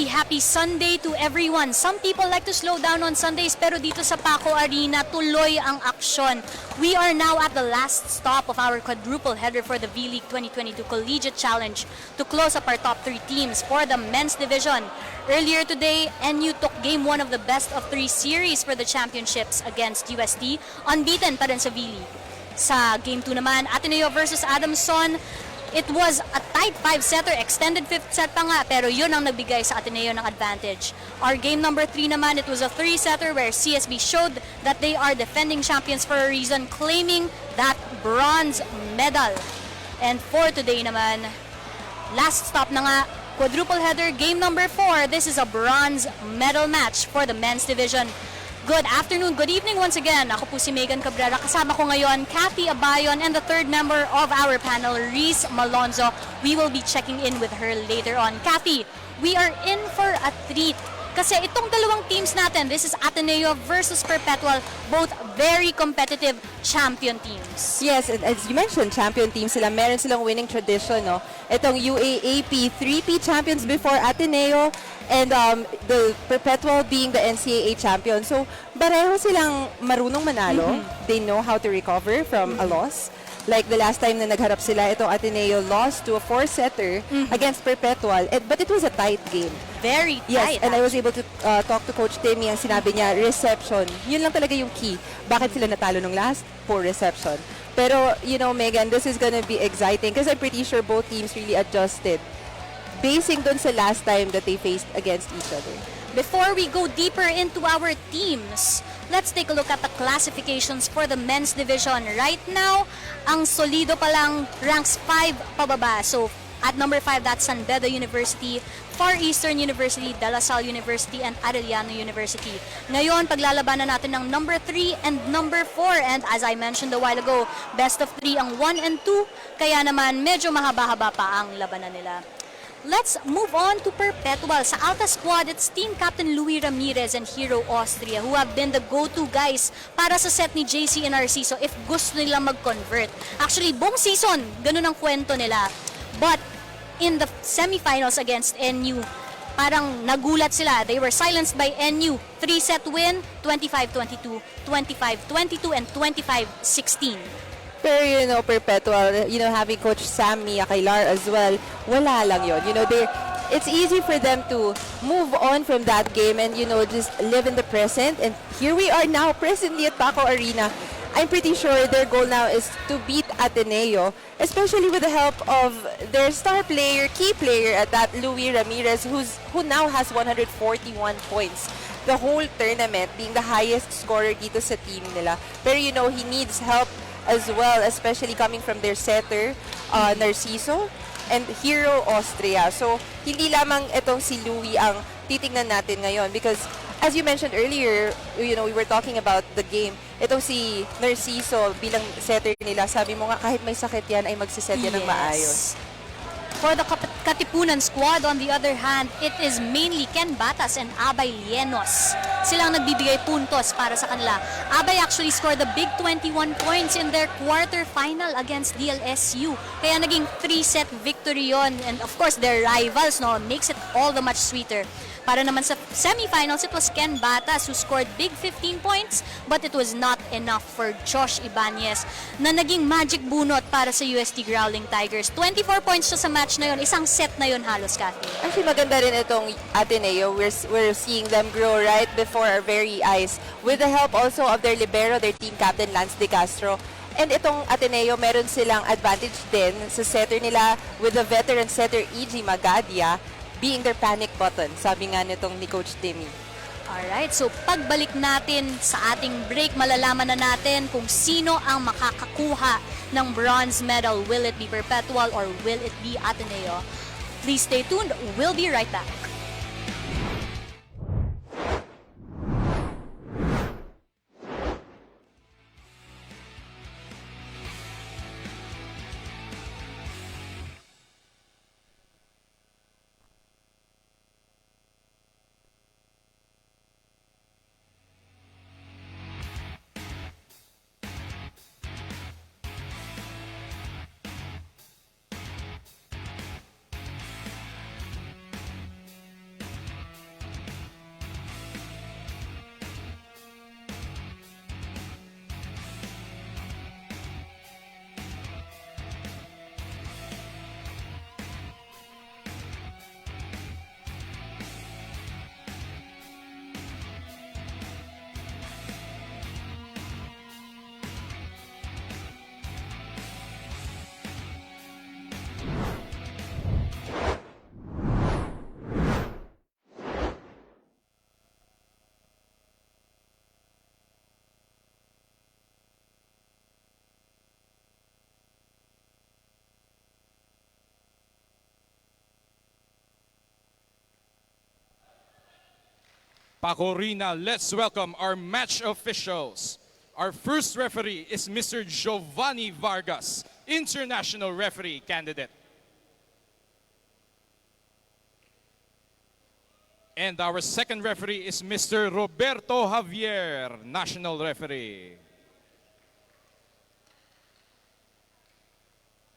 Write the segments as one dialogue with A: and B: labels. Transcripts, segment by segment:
A: happy Sunday to everyone. Some people like to slow down on Sundays pero dito sa Paco Arena, tuloy ang aksyon. We are now at the last stop of our quadruple header for the V-League 2022 Collegiate Challenge to close up our top 3 teams for the men's division. Earlier today, NU took game 1 of the best of 3 series for the championships against UST, unbeaten pa rin sa V-League. Sa game 2 naman, Ateneo versus Adamson, it was a tight 5-setter, extended 5th set pa nga, pero yun ang nagbigay sa Ateneo ng advantage. Our game number 3 naman, it was a 3-setter where CSB showed that they are defending champions for a reason, claiming that bronze medal. And for today naman, last stop na nga, quadruple header, game number 4. This is a bronze medal match for the men's division. Good afternoon, good evening once again. Ako po si Megan Cabrera. Kasama ko ngayon, Kathy Abayon, and the third member of our panel, Reese Malonzo. We will be checking in with her later on. Kathy, we are in for a treat. Kasi itong dalawang teams natin, this is Ateneo versus Perpetual, both very competitive champion teams.
B: Yes, and as you mentioned, champion teams sila. Meron silang winning tradition, no? Itong UAAP 3P champions before Ateneo, and the Perpetual being the NCAA champion. So, pareho silang marunong manalo. They know how to recover from a loss. Like the last time na nagharap sila, itong Ateneo lost to a 4-setter against Perpetual. But it was a tight game.
A: Very
B: Yes,
A: tight.
B: and I was able to talk to Coach Timmy. Ang sinabi niya, reception. Yun lang talaga yung key. Bakit sila natalo nung last? Poor reception. Pero, you know, Megan, this is gonna be exciting because I'm pretty sure both teams really adjusted basing dun sa last time that they faced against each other.
A: Before we go deeper into our teams, let's take a look at the classifications for the men's division. Right now, ang solido pa lang ranks 5 pababa. So, at number 5, that's San Beda University, Far Eastern University, De La Salle University, and Arellano University. Ngayon, paglalabanan natin ng number 3 and number 4. And as I mentioned a while ago, best of 3 ang 1 and 2. Kaya naman, medyo mahaba-haba pa ang labanan nila. Let's move on to Perpetual. Sa Alta Squad, it's Team Captain Louis Ramirez and Hero Austria who have been the go-to guys para sa set ni JC and Narciso if gusto nila mag-convert. Actually, buong season, ganun ang kwento nila. But in the semifinals against NU, parang nagulat sila. They were silenced by NU. 3-set win, 25-22, 25-22, and 25-16.
B: Pero, you know, Perpetual, you know, having Coach Sam Miyakailar as well, wala lang yun. You know, it's easy for them to move on from that game and, you know, just live in the present. And here we are now, presently at Paco Arena. I'm pretty sure their goal now is to beat Ateneo, especially with the help of their star player, key player at that, Louis Ramirez, who now has 141 points. The whole tournament being the highest scorer dito sa team nila. Pero, you know, he needs help as well, especially coming from their setter, Narciso, and Hero Austria. So, hindi lamang itong si Louis ang titingnan natin ngayon because, as you mentioned earlier, you know, we were talking about the game. Itong si Narciso bilang setter nila, sabi mo nga, kahit may sakit yan, ay magsiset yan ng maayos.
A: For the Katipunan squad, on the other hand, it is mainly Ken Batas and Abay Lienos. Silang nagbibigay puntos para sa kanila. Abay actually scored a big 21 points in their quarterfinal against DLSU. Kaya naging 3-set victory yon. And of course, their rivals, no, makes it all the much sweeter. Para naman sa semifinals, it was Ken Batas who scored big 15 points, but it was not enough for Josh Ibanez na naging magic bunot para sa UST Growling Tigers. 24 points siya sa match na yon, isang set na yon halos, Kathy.
B: Actually, maganda rin itong Ateneo. We're seeing them grow right before our very eyes with the help also of their libero, their team captain, Lance De Castro. And itong Ateneo, meron silang advantage din sa setter nila with the veteran setter E.G. Magadia being their panic button, sabi nga nitong ni Coach Timmy.
A: Alright, so pagbalik natin sa ating break, malalaman na natin kung sino ang makakakuha ng bronze medal. Will it be Perpetual or will it be Ateneo? Please stay tuned. We'll be right back.
C: Paco Arena, let's welcome our match officials. Our first referee is Mr. Giovanni Vargas, international referee candidate. And our second referee is Mr. Roberto Javier, national referee.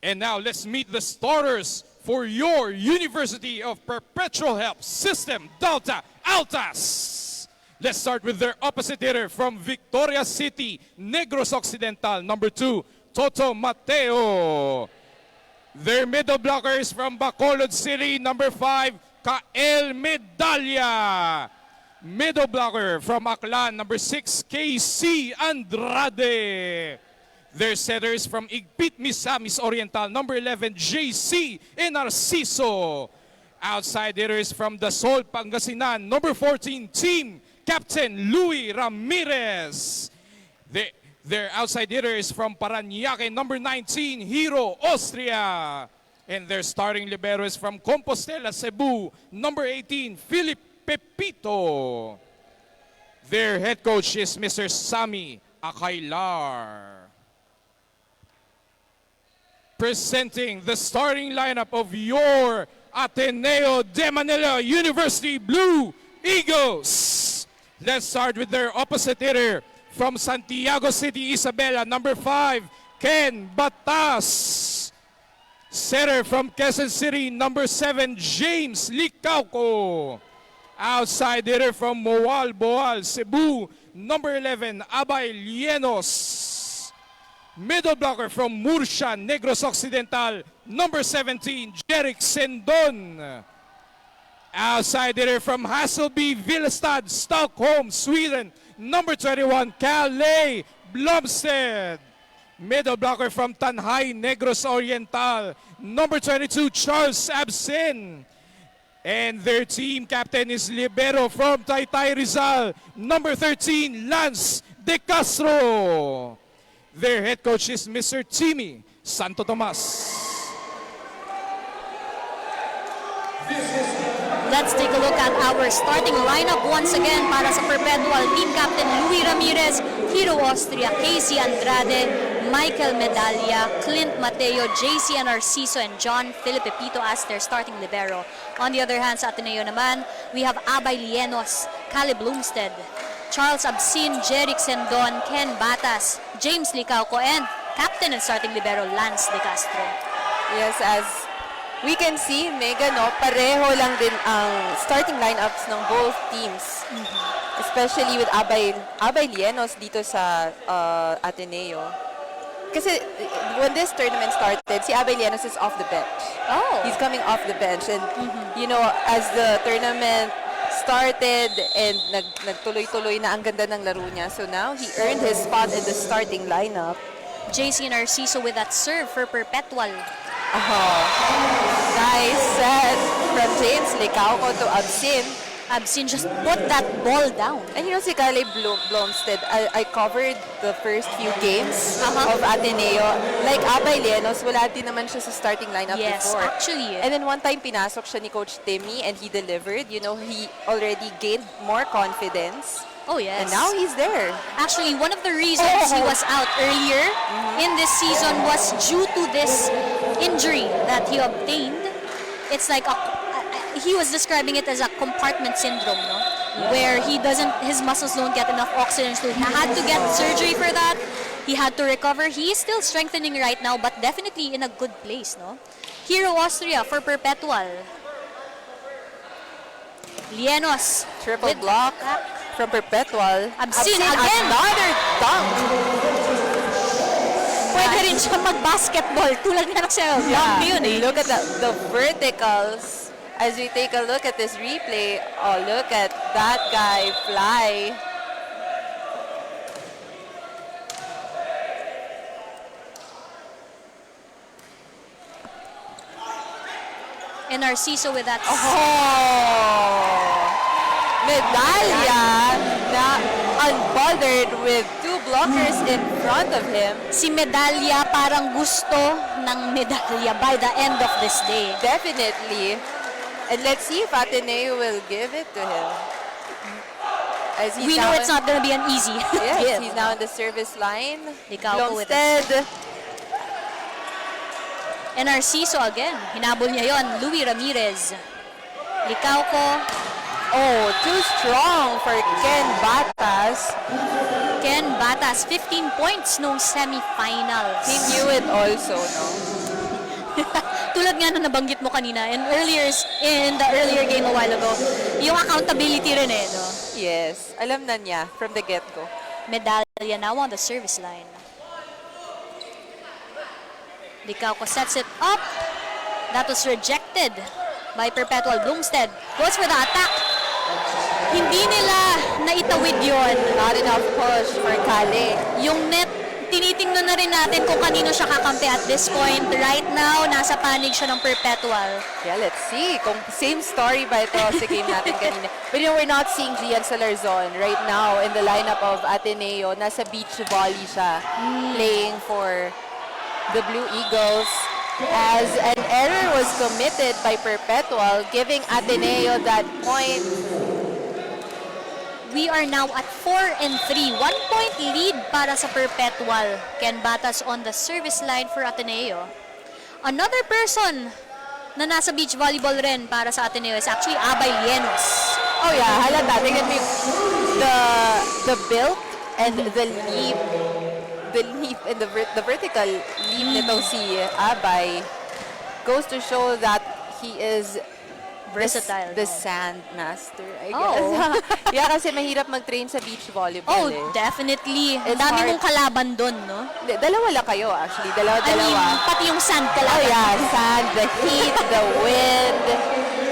C: And now let's meet the starters for your University of Perpetual Help System, Delta Altas. Let's start with their opposite hitter from Victoria City, Negros Occidental, number 2, Toto Mateo. Their middle blockers from Bacolod City, number 5, Kael Medalla. Middle blocker from Aklan, number 6, KC Andrade. Their setters from Igpit Misamis Oriental, number 11, JC Narciso. Outside hitters from Dasol Pangasinan, number 14, team Captain Louis Ramirez. Their outside hitters from Parañaque, number 19, Hero Austria. And their starting liberos from Compostela, Cebu, number 18, Philip Pepito. Their head coach is Mr. Sammy Akailar. Presenting the starting lineup of your Ateneo de Manila University Blue Eagles. Let's start with their opposite hitter from Santiago City, Isabela, number 5, Ken Batas. Setter from Quezon City, number 7, James Licauco. Outside hitter from Moal Boal, Cebu, number 11, Abay Lienos. Middle blocker from Murcia, Negros Occidental, number 17, Jerick Sendon. Outside hitter from Hasselby, Villestad, Stockholm, Sweden, number 21, Kalle Blomstedt. Middle blocker from Tanhay, Negros Oriental, number 22, Charles Absen. And their team captain is libero from Taytay Rizal, number 13, Lance De Castro. Their head coach is Mr. Timmy Santo Tomas.
A: Let's take a look at our starting lineup once again para sa Perpetual. Team Captain Louis Ramirez, Hero Austria, Casey Andrade, Michael Medalla, Clint Mateo, JC Narciso, and John Filipepito as their starting libero. On the other hand, sa Ateneo naman, we have Abay Lienos, Kalle Blomstedt, Charles Absin, Jerick Sendon, Ken Batas, James Licauco, and captain and starting libero Lance De Castro.
B: Yes, as we can see, Mega, no, pareho lang din ang starting lineups ng both teams. Especially with Abay Lienos dito sa Ateneo. Kasi when this tournament started, si Abay Lienos is off the bench.
A: Oh.
B: He's coming off the bench. And, you know, as the tournament started and nagtuloy-tuloy na ang ganda ng laro niya. So now, he earned his spot in the starting lineup.
A: JC Narciso with that serve for Perpetual.
B: Nice set from James Licauco to Absin.
A: Absin just put that ball down.
B: And you know, si Kalle Blomstedt, I covered the first few games of Ateneo. Like Abay Lienos, wala din naman siya sa starting lineup before.
A: Yes, actually.
B: And then one time, pinasok siya ni Coach Timmy and he delivered. You know, he already gained more confidence.
A: Oh, yes.
B: And now he's there.
A: Actually, one of the reasons he was out earlier in this season was due to this injury that he obtained. It's like he was describing it as a compartment syndrome, no? Where his muscles don't get enough oxygen, so he had to get surgery for that. He had to recover. He is still strengthening right now, but definitely in a good place, no? Hero Austria for Perpetual. Lienos.
B: Triple block from Perpetual.
A: Absin again.
B: Another dunk.
A: Pwede rin siya mag-basketball. Tulad nga sa dunk yun eh.
B: Look at the verticals. As we take a look at this replay, oh, look at that guy fly.
A: And Narciso with that.
B: Medalla na unbothered with two blockers in front of him.
A: Si Medalla parang gusto ng medalya by the end of this day.
B: Definitely. And let's see if Ateneo will give it to him. As he's
A: We know
B: now
A: it's not gonna be an easy
B: Yes,
A: give.
B: he's now in the service line.
A: Licauco with
B: Blomstead.
A: And Narciso again. Hinabol niya yon. Louis Ramirez. Licauco.
B: Oh, too strong for Ken Batas.
A: Ken Batas, 15 points nung semifinals.
B: He knew it also, no?
A: Tulad nga na nabanggit mo kanina in the earlier game a while ago, yung accountability rin eh, no?
B: Yes, alam na niya from the get-go.
A: Medallia now on the service line. Licauco sets it up. That was rejected by Perpetual. Blomstead goes for the attack. Hindi nila naitawid yon.
B: Not enough push for Kale.
A: Yung net, tinitingnan na rin natin kung kanino siya kakampi at this point. Right now, nasa panig siya ng Perpetual.
B: Yeah, let's see. Kung same story ba ito sa game natin kanina. But you know, we're not seeing Gian Salarzon right now in the lineup of Ateneo. Nasa beach volley siya, playing for the Blue Eagles. As an error was committed by Perpetual, giving Ateneo that point.
A: We are now at 4-3. 1 point lead para sa Perpetual. Ken Batas on the service line for Ateneo. Another person na nasa beach volleyball rin para sa Ateneo is actually Abay Lienos.
B: Oh yeah, halata. Tingnan mo yung the build and the leap and the vertical leap nitong si Abay goes to show that he is
A: Versatile.
B: the sand master, I guess.
A: Oh.
B: Yeah, kasi mahirap mag-train sa beach volleyball.
A: Oh,
B: eh.
A: definitely.
B: It's
A: Dami
B: hard.
A: mong kalaban doon, no?
B: Dalawa lang kayo actually.
A: I mean,
B: Dalawa.
A: pati yung sand
B: Oh
A: kalaban.
B: yeah, sand, the heat, the wind.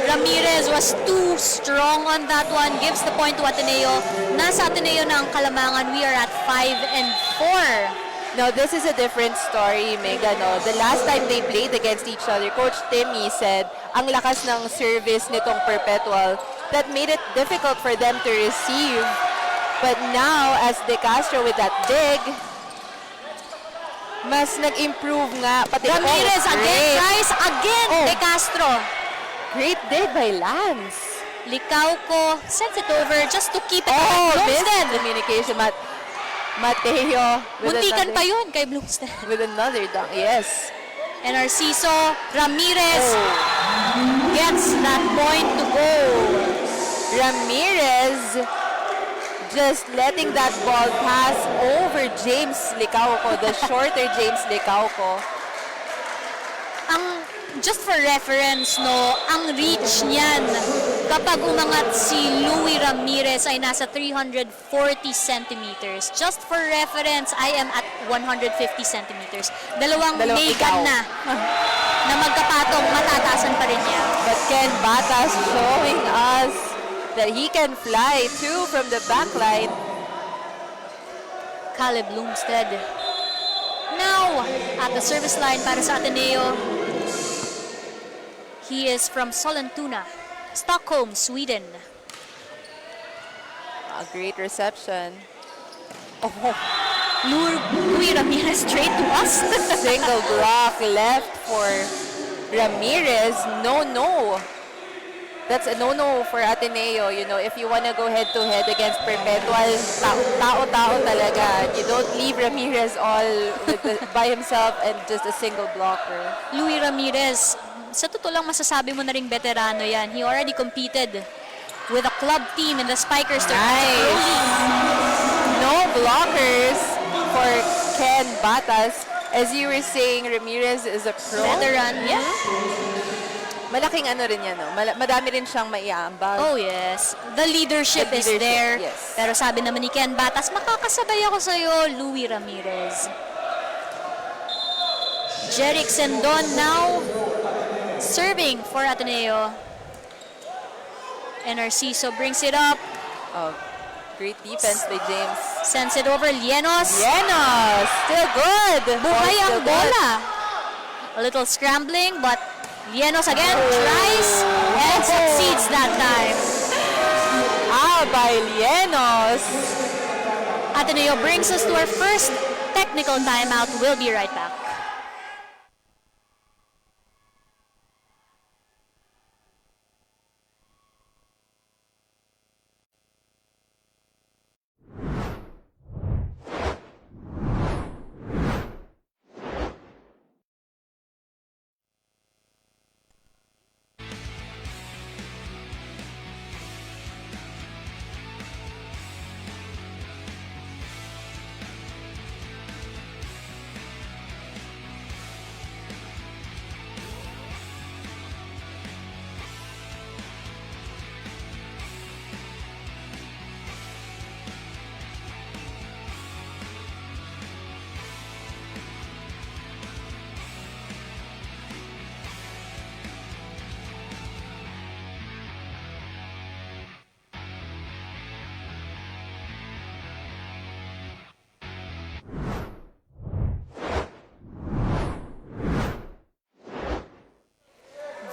A: Ramirez was too strong on that one. Gives the point to Ateneo. Nasa Ateneo na ang kalamangan. We are at 5-4.
B: No, this is a different story, Mega, no? The last time they played against each other, Coach Timmy said, ang lakas ng service nitong Perpetual, that made it difficult for them to receive. But now, as De Castro with that dig, mas nag-improve nga. Pati
A: Ramirez again, guys. Again,
B: Oh.
A: De Castro.
B: Great dig by Lance.
A: Licauco sends it over just to keep it
B: Oh,
A: at
B: missed
A: Blomstead.
B: communication. Mateo with
A: Muntikan
B: another,
A: pa yun kay Blomstead.
B: with another dunk. Yes.
A: And Narciso Ramirez
B: Oh.
A: gets that point to go.
B: Ramirez just letting that ball pass over James Licauco, the shorter James Licauco.
A: Just for reference, no, ang reach niyan kapag umangat si Louis Ramirez ay nasa 340 centimeters. Just for reference, I am at 150 centimeters. Dalawang
B: ikaw.
A: Megan na magkapatong, matataasan pa rin niya.
B: But Ken Batas showing us that he can fly too from the backline.
A: Caleb Blomstead. Now, at the service line para sa Ateneo. He is from Sollentuna, Stockholm, Sweden.
B: A great reception. Oh,
A: Louis Ramirez straight to us.
B: single block left for Ramirez. No. That's a no-no for Ateneo. You know, if you want to go head-to-head against Perpetual, tao talaga. You don't leave Ramirez all by himself and just a single blocker.
A: Louis Ramirez, sa totoo lang masasabi mo na ring veterano yan. He already competed with a club team in the Spikers.
B: Nice. No blockers for Ken Batas. As you were saying, Ramirez is a pro.
A: Veteran, yeah.
B: Malaking ano rin yan, no? Madami rin siyang maiaambag.
A: Oh yes, the leadership
B: The
A: is
B: leadership,
A: there.
B: yes.
A: Pero sabi naman ni Ken Batas, makakasabay ako sa'yo, Louis Ramirez. Jerick Sendon now serving for Ateneo. And Narciso brings it up,
B: Oh, great defense by James.
A: sends it over, Lienos.
B: Yenos, still good.
A: Buhay
B: Still
A: ang
B: good.
A: bola. A little scrambling, but Lienos again tries and succeeds that time.
B: By Lienos.
A: Ateneo brings us to our first technical timeout. We'll be right back.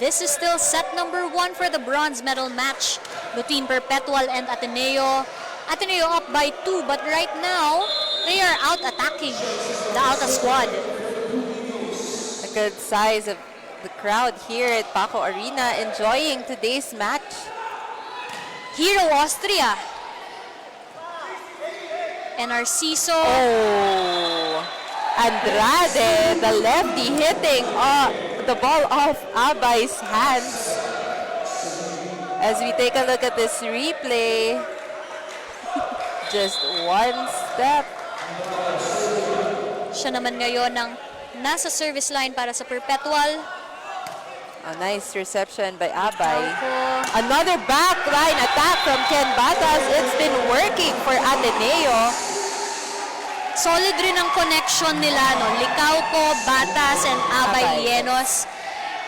A: This is still set number 1 for the bronze medal match between Perpetual and Ateneo. Ateneo up by 2, but right now, they are out-attacking the Alta squad.
B: A good size of the crowd here at Paco Arena enjoying today's match.
A: Hero Austria. And Narciso.
B: Oh, Andrade, the lefty hitting the ball off Abay's hands. As we take a look at this replay, just one step.
A: Siya naman ngayon ang nasa service line para sa Perpetual.
B: A nice reception by Abay.
A: Opo.
B: Another backline attack from Ken Batas. It's been working for Ateneo.
A: Solid rin ang connection nila, no? Licauco, Batas, and Abay Lienos.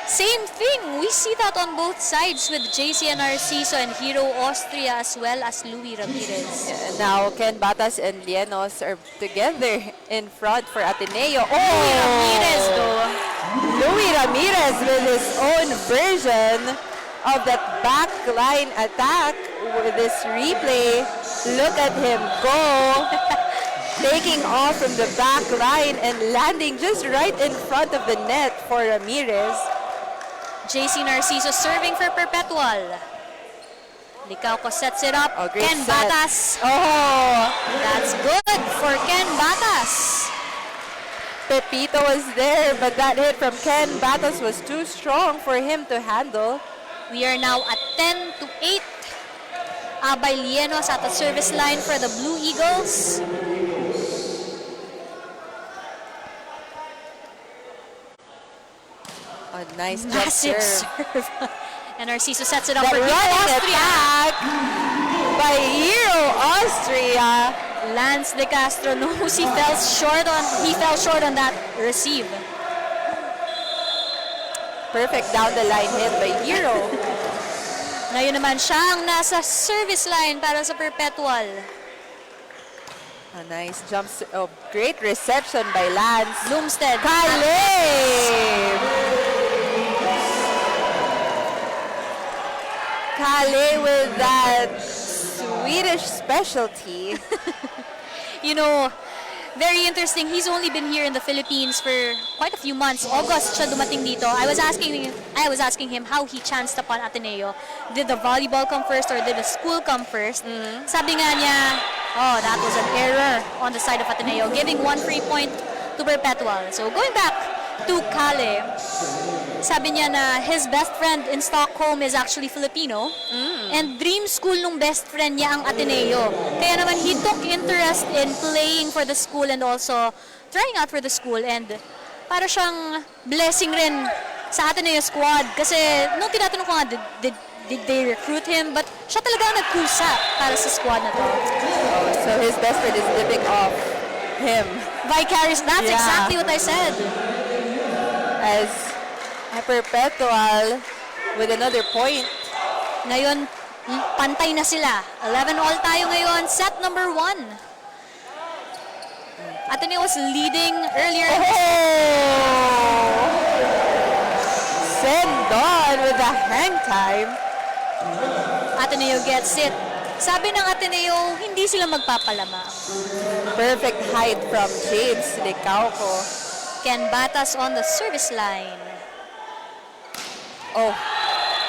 A: Same thing. We see that on both sides with JC and Narciso and Hero Austria as well as Louis Ramirez.
B: And now Ken Batas and Lienos are together in front for Ateneo. Oh!
A: Louis Ramirez, though.
B: Louis Ramirez with his own version of that backline attack with this replay. Look at him go. Taking off from the back line and landing just right in front of the net for Ramirez.
A: JC Narciso serving for Perpetual. Licauco sets it up.
B: Oh, great
A: Ken
B: set.
A: Batas.
B: Oh,
A: That's good for Ken Batas.
B: Pepito was there, but that hit from Ken Batas was too strong for him to handle.
A: We are now at 10-8. Abay Lienos at the service line for the Blue Eagles.
B: A nice
A: Massive
B: jump serve.
A: serve. And Narciso sets it up
B: That
A: for Hero
B: running
A: Austria.
B: attack by Hero Austria.
A: Lance De Castro knows he fell short on that receive.
B: Perfect down the line hit by Hero.
A: Ngayon naman siya ang nasa service line para sa Perpetual.
B: A nice jump. Oh, great reception by Lance.
A: Lumstead.
B: Kale with that Swedish specialty.
A: You know, very interesting. He's only been here in the Philippines for quite a few months. August siya dumating dito. I was asking him how he chanced upon Ateneo. Did the volleyball come first or did the school come first? Sabi nga niya, oh, that was an error on the side of Ateneo, giving 1 free point to Perpetual. So going back to Kale, sabi niya na his best friend in Stockholm is actually Filipino and dream school nung best friend niya ang Ateneo. Kaya naman he took interest in playing for the school and also trying out for the school, and para siyang blessing rin sa Ateneo squad kasi nung tinatanong ko nga did they recruit him, but siya talaga ang nagkusa para sa squad na to.
B: Oh, so his best friend is living off him.
A: Vicarious, that's
B: Yeah.
A: exactly what I said.
B: As Perpetual with another point.
A: Ngayon, pantay na sila. 11 all tayo ngayon. Set number 1. Ateneo was leading earlier.
B: Oh! Send on with the hang time.
A: Ateneo gets it. Sabi ng Ateneo, hindi sila magpapalama.
B: Perfect height from James Licauco.
A: Ken Batas on the service line.
B: Oh,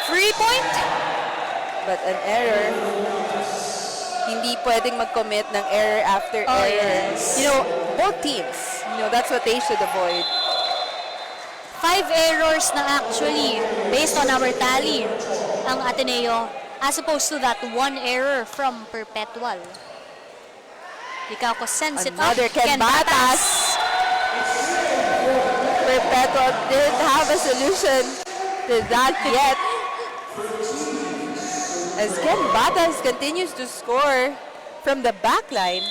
A: Free point.
B: but an error. Hindi pwedeng mag-commit ng error after
A: Oh,
B: error.
A: yes.
B: You know, both teams, that's what they should avoid.
A: 5 errors na actually based on our tally ang Ateneo as opposed to that 1 error from Perpetual. Licauco sends it up.
B: Another Ken Batas. Perpetual didn't have a solution to that yet. As Ken Batas continues to score from the back line.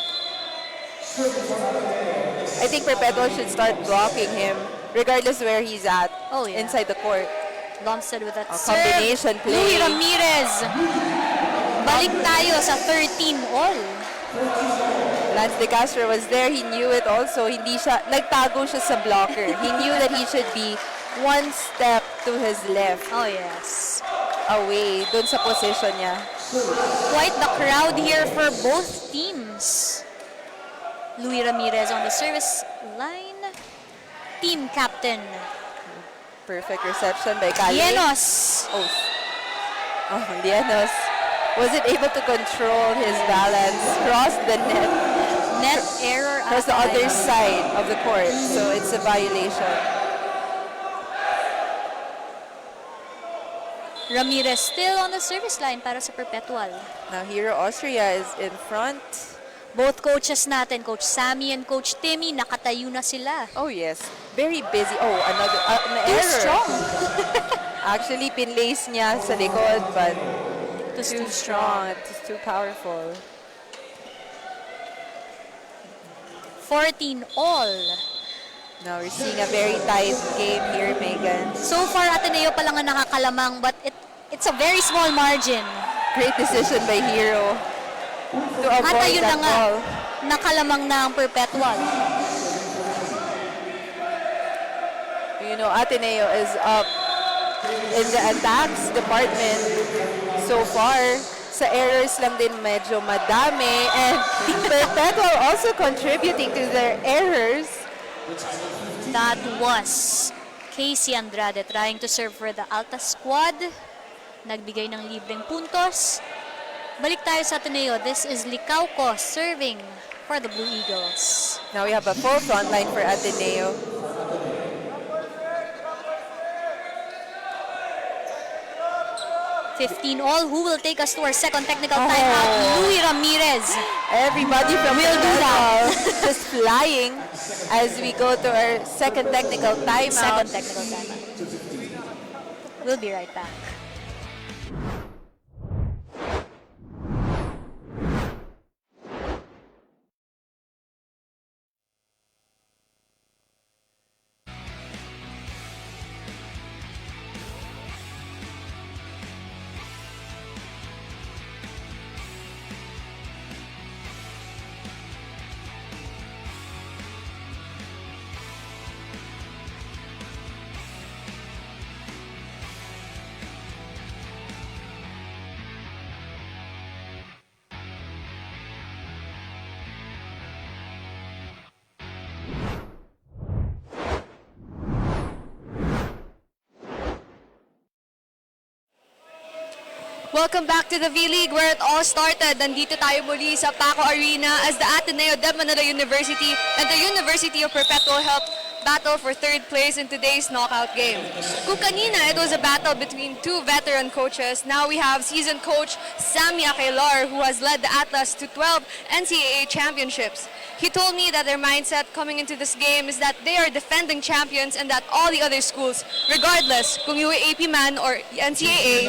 B: I think Perpetual should start blocking him regardless where he's at.
A: Oh, yeah.
B: Inside the court.
A: Lumstead with that
B: A
A: serve.
B: combination play.
A: Louis Ramirez. Balik tayo sa 13 all.
B: Lance De Castro was there. He knew it also. Hindi siya, nagtago siya sa blocker. He knew that he should be one step to his left,
A: Oh, yes.
B: away, dun sa position niya.
A: Quite the crowd here for both teams. Louis Ramirez on the service line. Team captain
B: Perfect reception by Kali.
A: Llenos.
B: Llenos wasn't able to control his balance, crossed the net,
A: Net error.
B: crossed the other side of the court, so it's a violation.
A: Ramirez still on the service line para sa Perpetual.
B: Now Hero Austria is in front.
A: Both coaches natin, Coach Sammy and Coach Timmy, nakatayo na sila.
B: Oh yes, very busy. Oh, another an
A: Too
B: error.
A: strong.
B: Actually, pinlace niya sa likod, but
A: It was
B: too strong. It's too powerful.
A: 14 all.
B: Now we're seeing a very tight game here, Megan.
A: So far, Ateneo pa lang ang nakakalamang, but it's a very small margin.
B: Great decision by Hero to avoid
A: Ayun na
B: that
A: nga,
B: ball.
A: nakalamang na ang Perpetual.
B: You know, Ateneo is up in the attacks department so far. Sa errors lang din medyo madami, and Perpetual also contributing to their errors.
A: That was Casey Andrade trying to serve for the Alta squad. Nagbigay ng libreng puntos. Balik tayo sa Ateneo. This is Licauco serving for the Blue Eagles.
B: Now we have a full front line for Ateneo.
A: $15 all. Who will take us to our second technical timeout? Louis Ramirez.
B: Everybody from
A: We'll do that.
B: Perpetual just flying as we go to our second technical timeout.
A: Second technical timeout. We'll be right back.
D: Welcome back to the V-League where it all started. Nandito tayo muli sa Paco Arena as the Ateneo de Manila University and the University of Perpetual helped battle for third place in today's knockout game. Kung kanina, it was a battle between two veteran coaches. Now we have seasoned coach Sammy Akelar, who has led the Atlas to 12 NCAA championships. He told me that their mindset coming into this game is that they are defending champions and that all the other schools, regardless kung UAAP man or NCAA,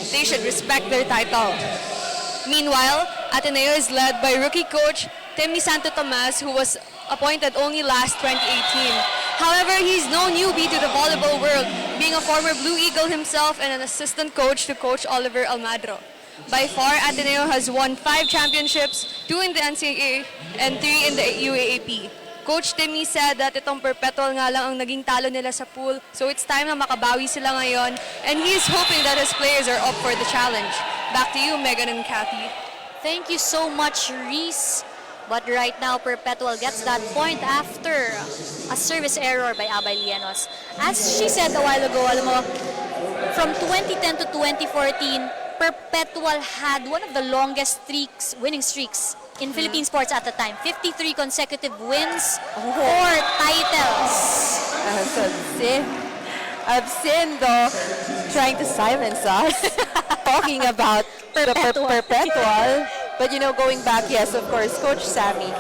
D: they should respect their title. Meanwhile, Ateneo is led by rookie coach Timmy Santo Tomas, who was appointed only last 2018. However, he's no newbie to the volleyball world, being a former Blue Eagle himself and an assistant coach to Coach Oliver Almadro. By far, Ateneo has won 5 championships, 2 in the NCAA and 3 in the UAAP. Coach Timmy said that itong Perpetual nga lang ang naging talo nila sa pool, so it's time na makabawi sila ngayon, and he's hoping that his players are up for the challenge. Back to you, Megan and Kathy.
A: Thank you so much, Reese. But right now, Perpetual gets that point after a service error by Abay Llenos. As she said a while ago, alam mo, from 2010 to 2014, Perpetual had one of the longest winning streaks in Philippine sports at the time. 53 consecutive wins, 4 titles.
B: Absendo trying to silence us, talking about the Perpetual. But you know, going back, yes, of course, Coach Sammy,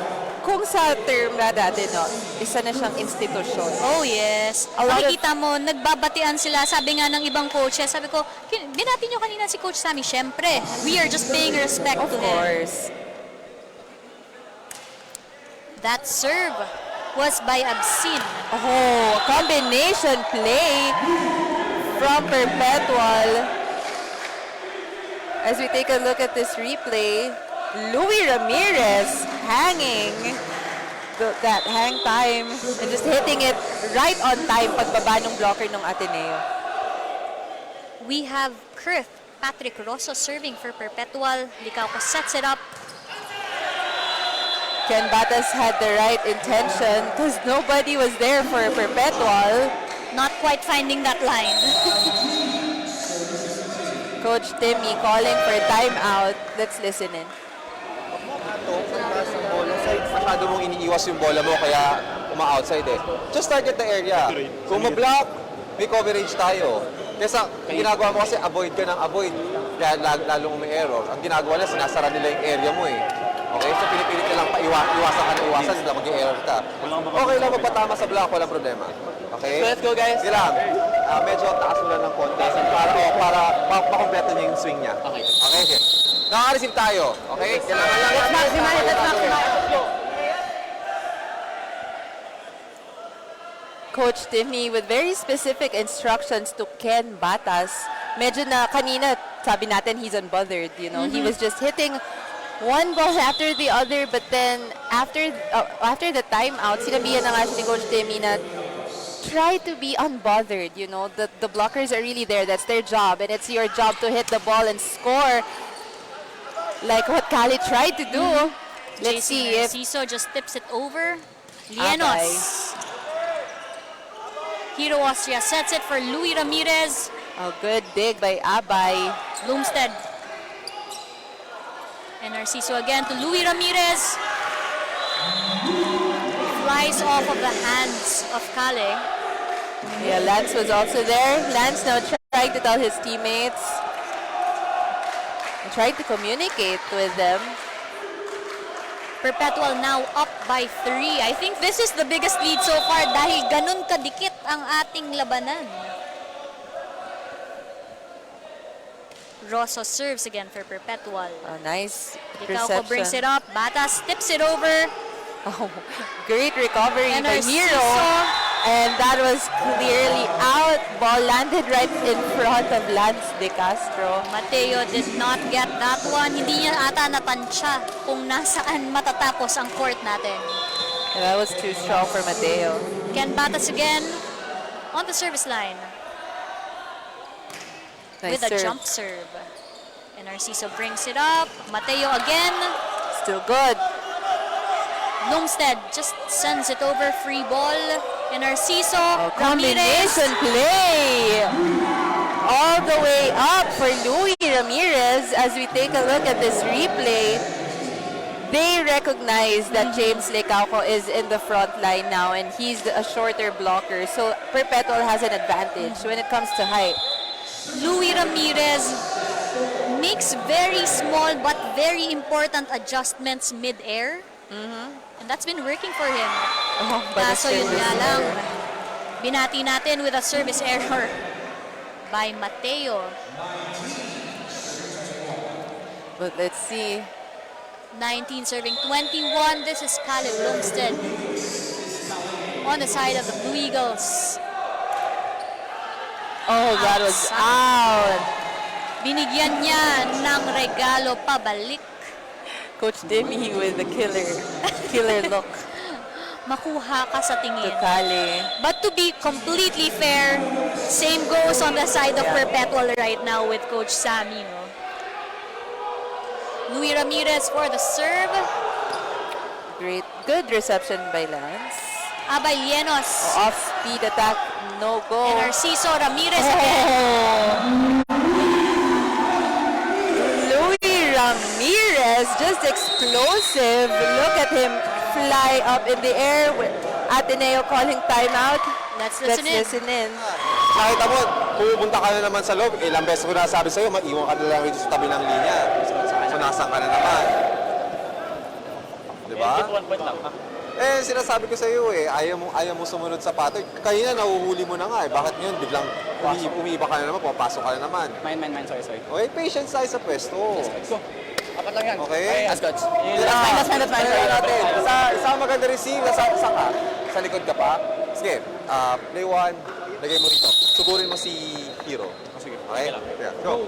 B: kung sa term na dati, no, isa na siyang institusyon.
A: Oh yes. Makikita mo, nagbabatian sila. Sabi nga ng ibang coaches, sabi ko, binati nyo kanina si Coach Sammy. Syempre, we are just paying respect to him.
B: Of course.
A: That serve was by Absin.
B: Oh, combination play from Perpetual. As we take a look at this replay, Louis Ramirez hanging that hang time and just hitting it right on time pagbaba ng blocker ng Ateneo.
A: We have Kirth Patrick Rosso serving for Perpetual. Licauco sets it up.
B: Ken Batas had the right intention because nobody was there for Perpetual.
A: Not quite finding that line.
B: Coach Timmy calling for timeout. Let's listen in.
E: Masyado mong iniiwas yung bola mo kaya uma-outside eh. Just target the area. Kung ma-block, may coverage tayo. Kesa ginagawa mo kasi avoid ka ng avoid. Kaya lalong may error. Ang ginagawa nila, sinasara nila yung area mo eh. Okay? So pinipilit nilang iwasan ka ng iwasan, sila mag-error ka. Okay lang magpatama sa block, walang problema. Okay?
F: Let's go, guys.
E: Sige lang. Medyo taas mo lang ng konti para makompleto niya yung swing niya. Okay. Okay. Nakaka-receive tayo. Okay? Kailangan lang.
B: Let's maximize. Coach Timmy with very specific instructions to Ken Batas. Medyo na kanina, sabi natin he's unbothered, you know. He was just hitting one ball after the other, but then after the timeout, sinabihan na nga siya ni Coach Timmy na try to be unbothered, you know. The blockers are really there. That's their job, and it's your job to hit the ball and score like what Cali tried to do. Let's see if
A: Narciso just tips it over. Lienos. Hero Austria sets it for Louis Ramirez.
B: a good dig by Abay.
A: Lumstead. And Narciso again to Louis Ramirez. Flies off of the hands of Kale.
B: Yeah, Lance was also there. Lance now trying to tell his teammates and trying to communicate with them.
A: Perpetual now up by 3. I think this is the biggest lead so far dahil ganun kadikit ang ating labanan. Rosso serves again for Perpetual.
B: A nice
A: Licauco brings it
B: reception.
A: up. Batas tips it over.
B: Oh, great recovery
A: And
B: by
A: Narciso.
B: Hero. And that was clearly out. Ball landed right in front of Lance De Castro.
A: Mateo did not get that one. Hindi niya ata natansya kung nasaan matatapos ang court natin.
B: And that was too strong for Mateo.
A: Ken Batas again on the service line
B: Nice
A: with a
B: serve.
A: jump serve. And Narciso brings it up. Mateo again.
B: Still good.
A: Lumstead just sends it over. Free ball. And Narciso.
B: Oh,
A: Ramirez.
B: combination play. All the way up for Louis Ramirez. As we take a look at this replay, they recognize that James Licauco is in the front line now and he's a shorter blocker. So Perpetual has an advantage when it comes to height.
A: Louis Ramirez makes very small but very important adjustments mid-air. And that's been working for him.
B: Oh, but
A: Kaso
B: the
A: yun
B: service
A: nga lang,
B: error.
A: binati natin with a service error by Mateo.
B: But let's see.
A: 19 serving 21. This is Caleb Lumstead on the side of the Blue Eagles.
B: Oh, that was out.
A: Binigyan niya ng regalo pabalik.
B: Coach Demi with the killer look
A: Makuha ka sa
B: to
A: tingin.
B: Kali.
A: But to be completely fair, same goes on the side of Perpetual right now with Coach Sammy. No? Louis Ramirez for the serve.
B: Great, good reception by Lance.
A: Abay Lienos.
B: Off-speed attack, no go.
A: And Narciso Ramirez again.
B: Oh. Louis Ramirez, just explosive. Look at him fly up in the air with Ateneo calling timeout.
A: Let's
B: Let's
A: listen in.
B: listen in.
E: Nakita mo, pupunta ka na naman sa loob. Ilang beses ko na sabi sa'yo, maiwan ka na lang rito sa tabi ng linya. So, nasaan ka na naman. Di ba? Eh, sinasabi ko sa'yo eh, ayaw mo sumunod sa pattern. Kanina, nahuhuli mo na nga eh. Bakit ngayon, biglang umiiba ka na naman, pumapasok ka na naman.
F: Mine, sorry.
E: Okay, patience tayo sa pwesto.
F: Let's go. Apat lang yan.
E: Okay.
F: As coach.
E: That's
F: fine.
E: Sorry natin. Sa maganda receive, sa ka. Sa likod ka pa. Sige, play one. Lagay mo rito. Sugurin mo si Hero.
F: Sige.
E: Okay? Yeah, go.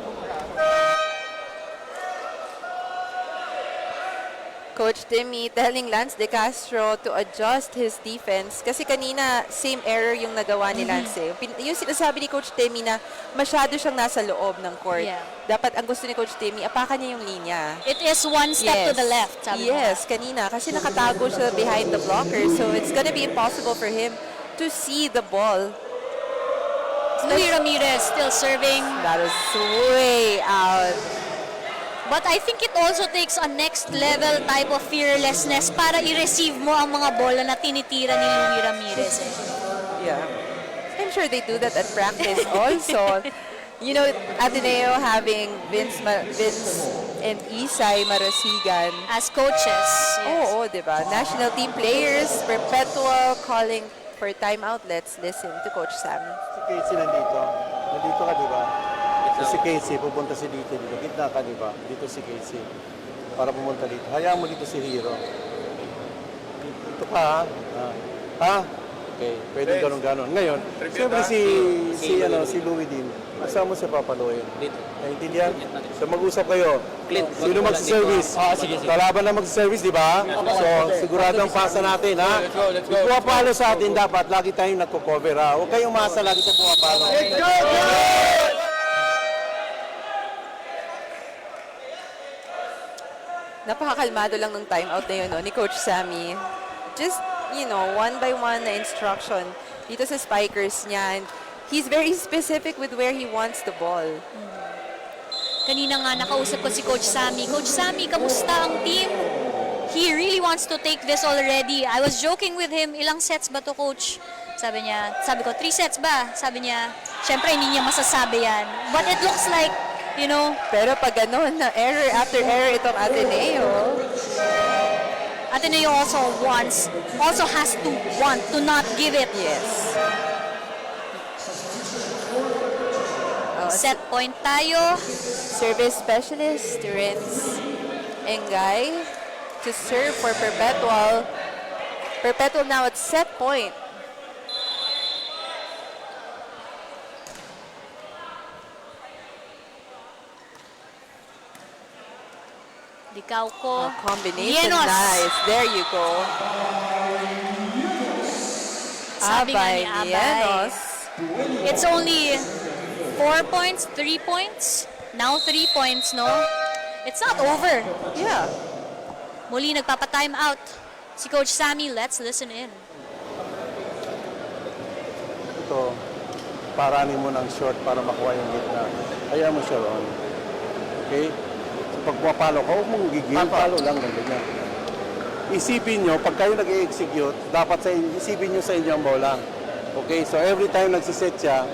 B: Coach Timmy telling Lance De Castro to adjust his defense. Kasi kanina, same error yung nagawa ni Lance. Yung sinasabi ni Coach Timmy na masyado siyang nasa loob ng court.
A: Yeah.
B: Dapat ang gusto ni Coach Timmy, apakan niya yung linya.
A: It is one step to the left, sabi mo.
B: Yes, kanina. Kasi nakatago siya behind the blocker. So it's gonna be impossible for him to see the ball.
A: Louis Ramirez still serving.
B: That was way out.
A: But I think it also takes a next level type of fearlessness para i-receive mo ang mga bola na tinitira ni Louis Ramirez.
B: Yeah. I'm sure they do that at practice also. You know, Ateneo having Vince and Isay Marasigan.
A: As coaches. Yes.
B: Oo, diba? National team players, perpetual calling for timeout. Let's listen to Coach Sam.
G: Si Casey nandito. Nandito ka, di ba? Si Casey, pupunta si dito. Gitna ka, di ba? Dito si Casey. Para pumunta dito. Hayaan mo dito si Hero. Dito ka, ha? Ha? Okay, pwede ganon-ganon. Ngayon, siyempre si Louie din. Kasama mo si Papa Loy. Naintindihan? So mag-usap kayo. Sino mag-service? Kalaban na mag-service, di ba? So sigurado ang pasa natin, ha? Let's go. Pumapalo sa atin dapat. Lagi tayong nagko-cover, ha? Huwag kayong umasa lagi sa pumapalo. Let's go!
B: Napakakalmado lang ng timeout na yun, no, ni Coach Sammy. Just, you know, one by one na instruction dito sa spikers niya. And he's very specific with where he wants the ball.
A: Kanina nga nakausap ko si Coach Sammy. Coach Sammy, kamusta ang team? He really wants to take this already. I was joking with him, ilang sets ba to, Coach? Sabi ko, 3 sets ba? Sabi niya, syempre hindi niya masasabi yan. But it looks like, you know,
B: Pero pag gano'n na error after error itong Ateneo,
A: Ateneo also has to want to not give it.
B: yes.
A: Set point tayo.
B: Service specialist, Renz Engay to serve for Perpetual. Perpetual now at set point.
A: Dikaw ko.
B: Combination,
A: Llenos.
B: nice. There you go.
A: Sabi nga ni
B: Abay,
A: Abay.
B: Llenos.
A: It's only 4 points, 3 points. Now 3 points, no? It's not over.
B: Yeah.
A: Muli nagpapa-time out si Coach Sammy. Let's listen in.
G: Ito, paranin mo ng short para makuha yung gitna. Hayaan mo siya roon. Okay? So pag pumapalo ka, huwag mong gigil. Palo lang, ganyan. Isipin nyo, pag kayo nag-execute, dapat isipin nyo sa inyo ang bola. Okay? So every time nagsiset siya,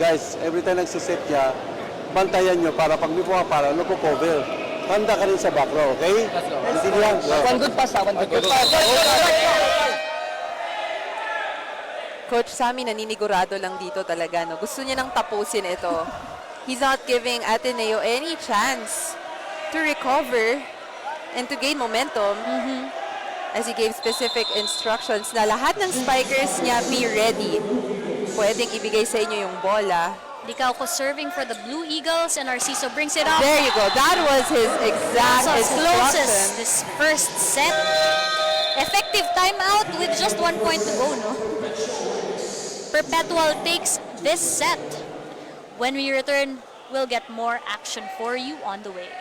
G: guys, every time nagsiset siya, bantayan nyo para pag may pumapalo, cover. Handa ka rin sa back row, okay? Intindihan?
F: One good pass, one good pass.
B: Coach Sammy naninigurado lang dito talaga, no? Gusto niya nang tapusin ito. He's not giving Ateneo any chance to recover and to gain momentum. As he gave specific instructions na lahat ng spikers niya, be ready. Pwedeng ibigay sa inyo yung bola.
A: Dikaw ko serving for the Blue Eagles and Narciso brings it up.
B: There you go. That was his exact
A: So as close as
B: instruction.
A: this first set. Effective timeout with just 1 point to go, no? Perpetual takes this set. When we return, we'll get more action for you on the way.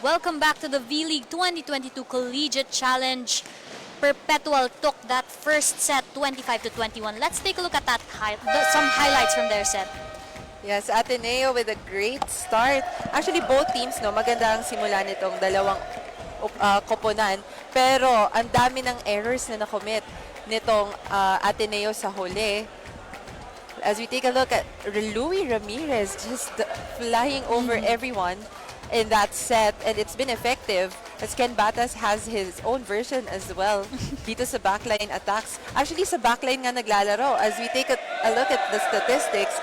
A: Welcome back to the V-League 2022 Collegiate Challenge. Perpetual took that first set 25-21. Let's take a look at that some highlights from their set.
B: Yes, Ateneo with a great start. Actually, both teams, no, maganda ang simula nitong dalawang koponan. Pero ang dami ng errors na nakomit nitong Ateneo sa huli. As we take a look at Louis Ramirez just flying over everyone in that set, and it's been effective as Ken Batas has his own version as well dito sa backline attacks. Actually, sa backline nga naglalaro. As we take a look at the statistics,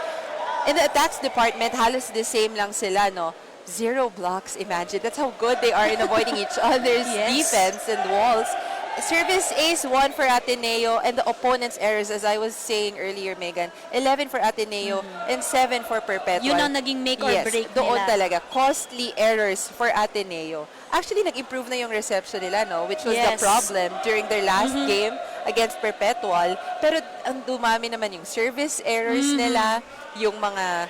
B: in the attacks department, halos the same lang sila, no? 0 blocks, imagine. That's how good they are in avoiding each other's defense and walls. Service ace 1 for Ateneo, and the opponent's errors, as I was saying earlier, Megan, 11 for Ateneo and 7 for Perpetual.
A: Yun ang naging make or break
B: doon
A: nila.
B: talaga. Costly errors for Ateneo. Actually, nag-improve na yung reception nila, no? Which was the problem during their last game against Perpetual. Pero ang dumami naman yung service errors nila, yung mga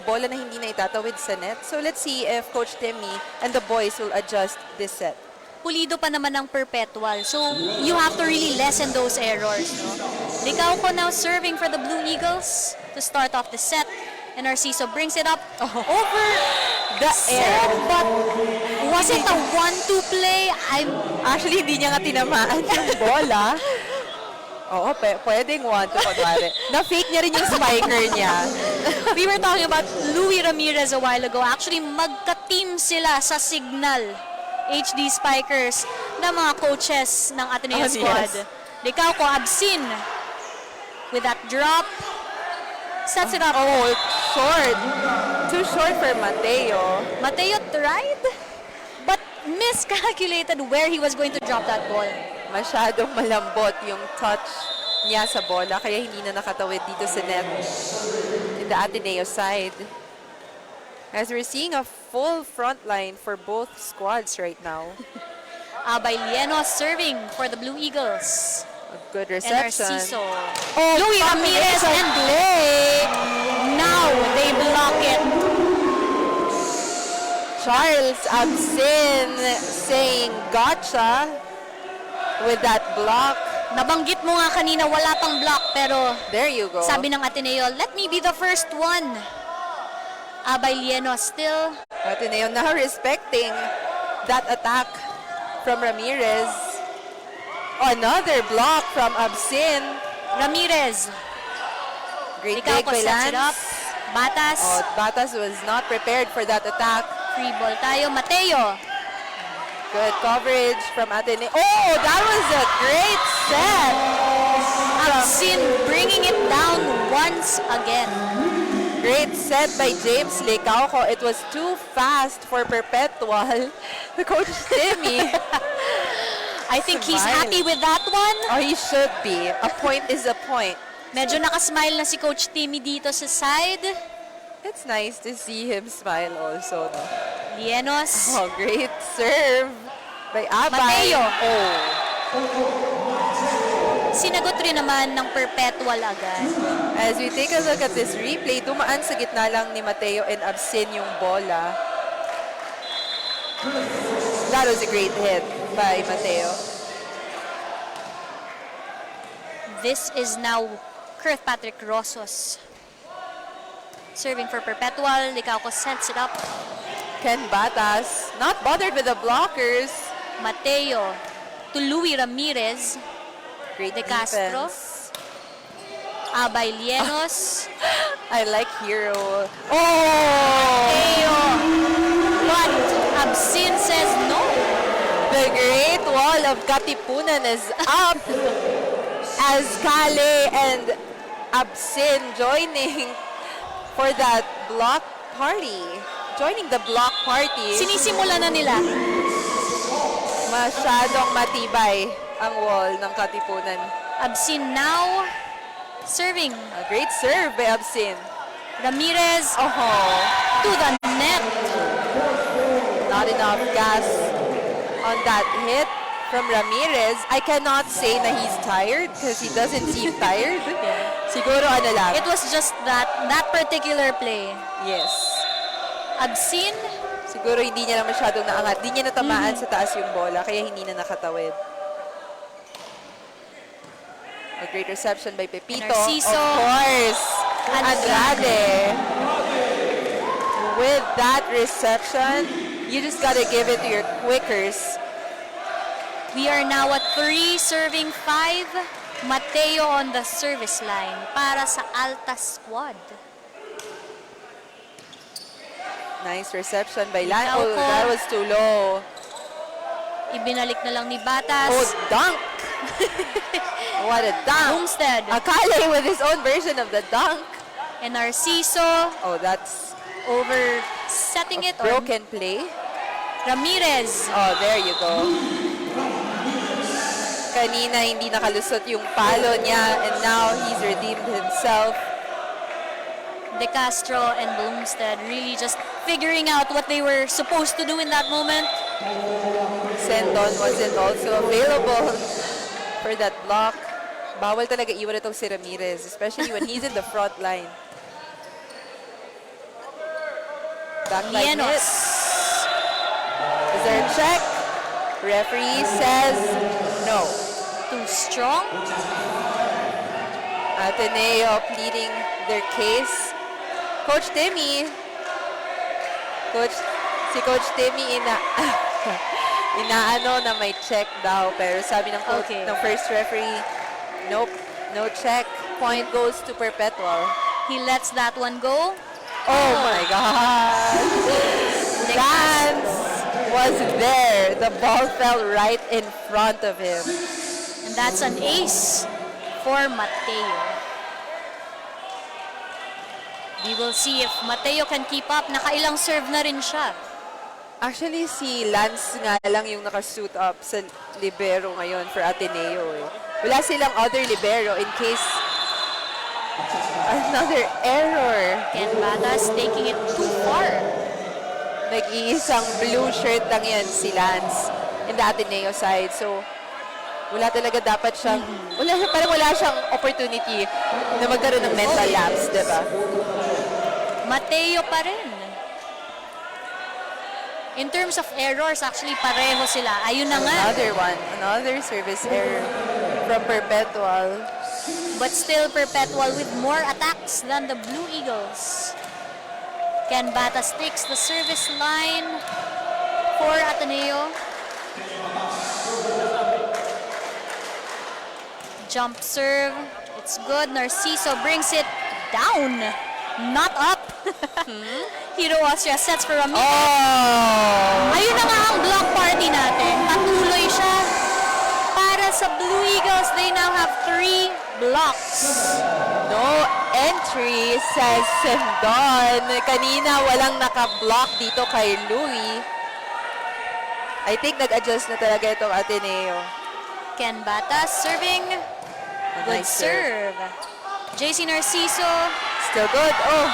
B: bola na hindi na itatawid sa net. So let's see if Coach Timmy and the boys will adjust this set.
A: Pulido pa naman ng Perpetual. So, you have to really lessen those errors. No? Licauco now serving for the Blue Eagles to start off the set. And Narciso brings it up over
B: The air.
A: But was it a 1-2 play?
B: Actually, hindi niya nga tinamaan yung bola. Oo, pwedeng 1-2 kunwari. Na-fake niya rin yung spiker niya.
A: We were talking about Louis Ramirez a while ago. Actually, magka-team sila sa Signal HD Spikers na mga coaches ng Ateneo squad.
B: Yes.
A: Licauco, Absin with that drop. Sets it up.
B: Oh, short. Too short for Mateo.
A: Mateo tried, but miscalculated where he was going to drop that ball.
B: Masyadong malambot yung touch niya sa bola, kaya hindi na nakatawid dito sa net in the Ateneo side. As we're seeing a full front line for both squads right now.
A: Abay Lienos serving for the Blue Eagles.
B: A good
A: And
B: reception.
A: Narciso.
B: Oh,
A: Louis Ramirez and Blake. Now they block it.
B: Charles Absin saying gotcha with that block.
A: Nabanggit mo nga kanina wala pang block, pero
B: There you go.
A: sabi ng Ateneo, let me be the first one. Abay Lienos still.
B: Ateneo now respecting that attack from Ramirez. Another block from Absin.
A: Ramirez.
B: Great dig
A: Licauco
B: by
A: sets it up.
B: Lance.
A: Batas.
B: Oh, Batas was not prepared for that attack.
A: Free ball tayo. Mateo.
B: Good coverage from Ateneo. Oh, that was a great set.
A: Absin bringing it down once again.
B: Great set by James Licauco. It was too fast for Perpetual. Coach Timmy.
A: I think he's
B: Smile.
A: happy with that one.
B: Oh, he should be. A point is a point.
A: Medyo nakasmile na si Coach Timmy dito sa side.
B: It's nice to see him smile also. No?
A: Lienos.
B: Oh, great serve by Abay.
A: Mateo.
B: Oh,
A: Sinagot rin naman ng Perpetual agad.
B: as we take a look at this replay, dumaan sa gitna lang ni Mateo and Absin yung bola. That was a great hit by Mateo.
A: This is now Kirkpatrick Rosos. Serving for Perpetual. Licauco sets it up.
B: Ken Batas, not bothered with the blockers.
A: Mateo to Louis Ramirez.
B: Great
A: De Castro.
B: defense.
A: Abay Lienos.
B: I like Hero. Oh!
A: Mateo. But Absin says no.
B: The Great Wall of Katipunan is up as Kale and Absin joining for that block party. Joining the block party.
A: Sinisimula na nila.
B: Masyadong matibay ang wall ng Katipunan.
A: Absin now serving.
B: A great serve by Absin.
A: Ramirez
B: Oh,
A: to the net.
B: not enough gas on that hit from Ramirez. I cannot say na he's tired because he doesn't seem tired. Siguro ano lang.
A: It was just that particular play.
B: Yes.
A: Absin
B: Siguro hindi niya na masyadong naangat. Hindi niya natamaan sa taas yung bola, kaya hindi na nakatawid. A great reception by Pepito.
A: Narciso.
B: Of course. Andrade. With that reception, you just gotta give it to your quickers.
A: We are now at 3 serving 5. Mateo on the service line para sa Alta squad.
B: Nice reception by Lan.
A: Ikaw
B: Oh,
A: po.
B: that was too low.
A: Ibinalik na lang ni Batas.
B: Oh, dunk! What a dunk!
A: Homestead.
B: Akale with his own version of the dunk.
A: And Narciso
B: Oh, that's
A: over setting it on
B: broken play.
A: Ramirez.
B: Oh, there you go. Kanina hindi nakalusot yung palo niya and now he's redeemed himself.
A: De Castro and Blomstead really just figuring out what they were supposed to do in that moment.
B: Sendon wasn't also available for that block. Bawal talaga iwan itong si Ramirez, especially when he's in the front line. Backline hit.
A: Vienos.
B: Is there a check? Referee says no.
A: Too strong.
B: Ateneo pleading their case. Coach Timmy. Si Coach Timmy inaano na may check daw, pero sabi ng coach,
A: Okay.
B: ng first referee, nope, no check. Point goes to Perpetual.
A: He lets that one go.
B: Oh my God! Lance was there. The ball fell right in front of him.
A: And that's an ace for Mateo. We will see if Mateo can keep up. Nakailang serve na rin siya.
B: Actually, si Lance nga lang yung nakasuit up sa libero ngayon for Ateneo. Eh. Wala silang other libero in case another error.
A: Ken Batas taking it too far.
B: Nag-iisang blue shirt lang yan si Lance in the Ateneo side. So, wala talaga dapat siyang, parang wala siyang opportunity na magkaroon ng mental lapse, di ba?
A: Mateo pa rin. In terms of errors, actually pareho sila. Ayun na nga.
B: Another one, another service error from Perpetual.
A: But still Perpetual with more attacks than the Blue Eagles. Ken Batas takes the service line for Ateneo. Jump serve. It's good. Narciso brings it down. Not up. Hero Austria sets for Ramirez.
B: Oh!
A: Ayun na nga ang block party natin. Patuloy siya. Para sa Blue Eagles, they now have 3 blocks.
B: No entry, says Sendon. Kanina walang naka-block dito kay Louie. I think nag-adjust na talaga itong Ateneo.
A: Ken Batas serving.
B: A
A: Good
B: nice
A: serve. JC Narciso.
B: Still good. Oh!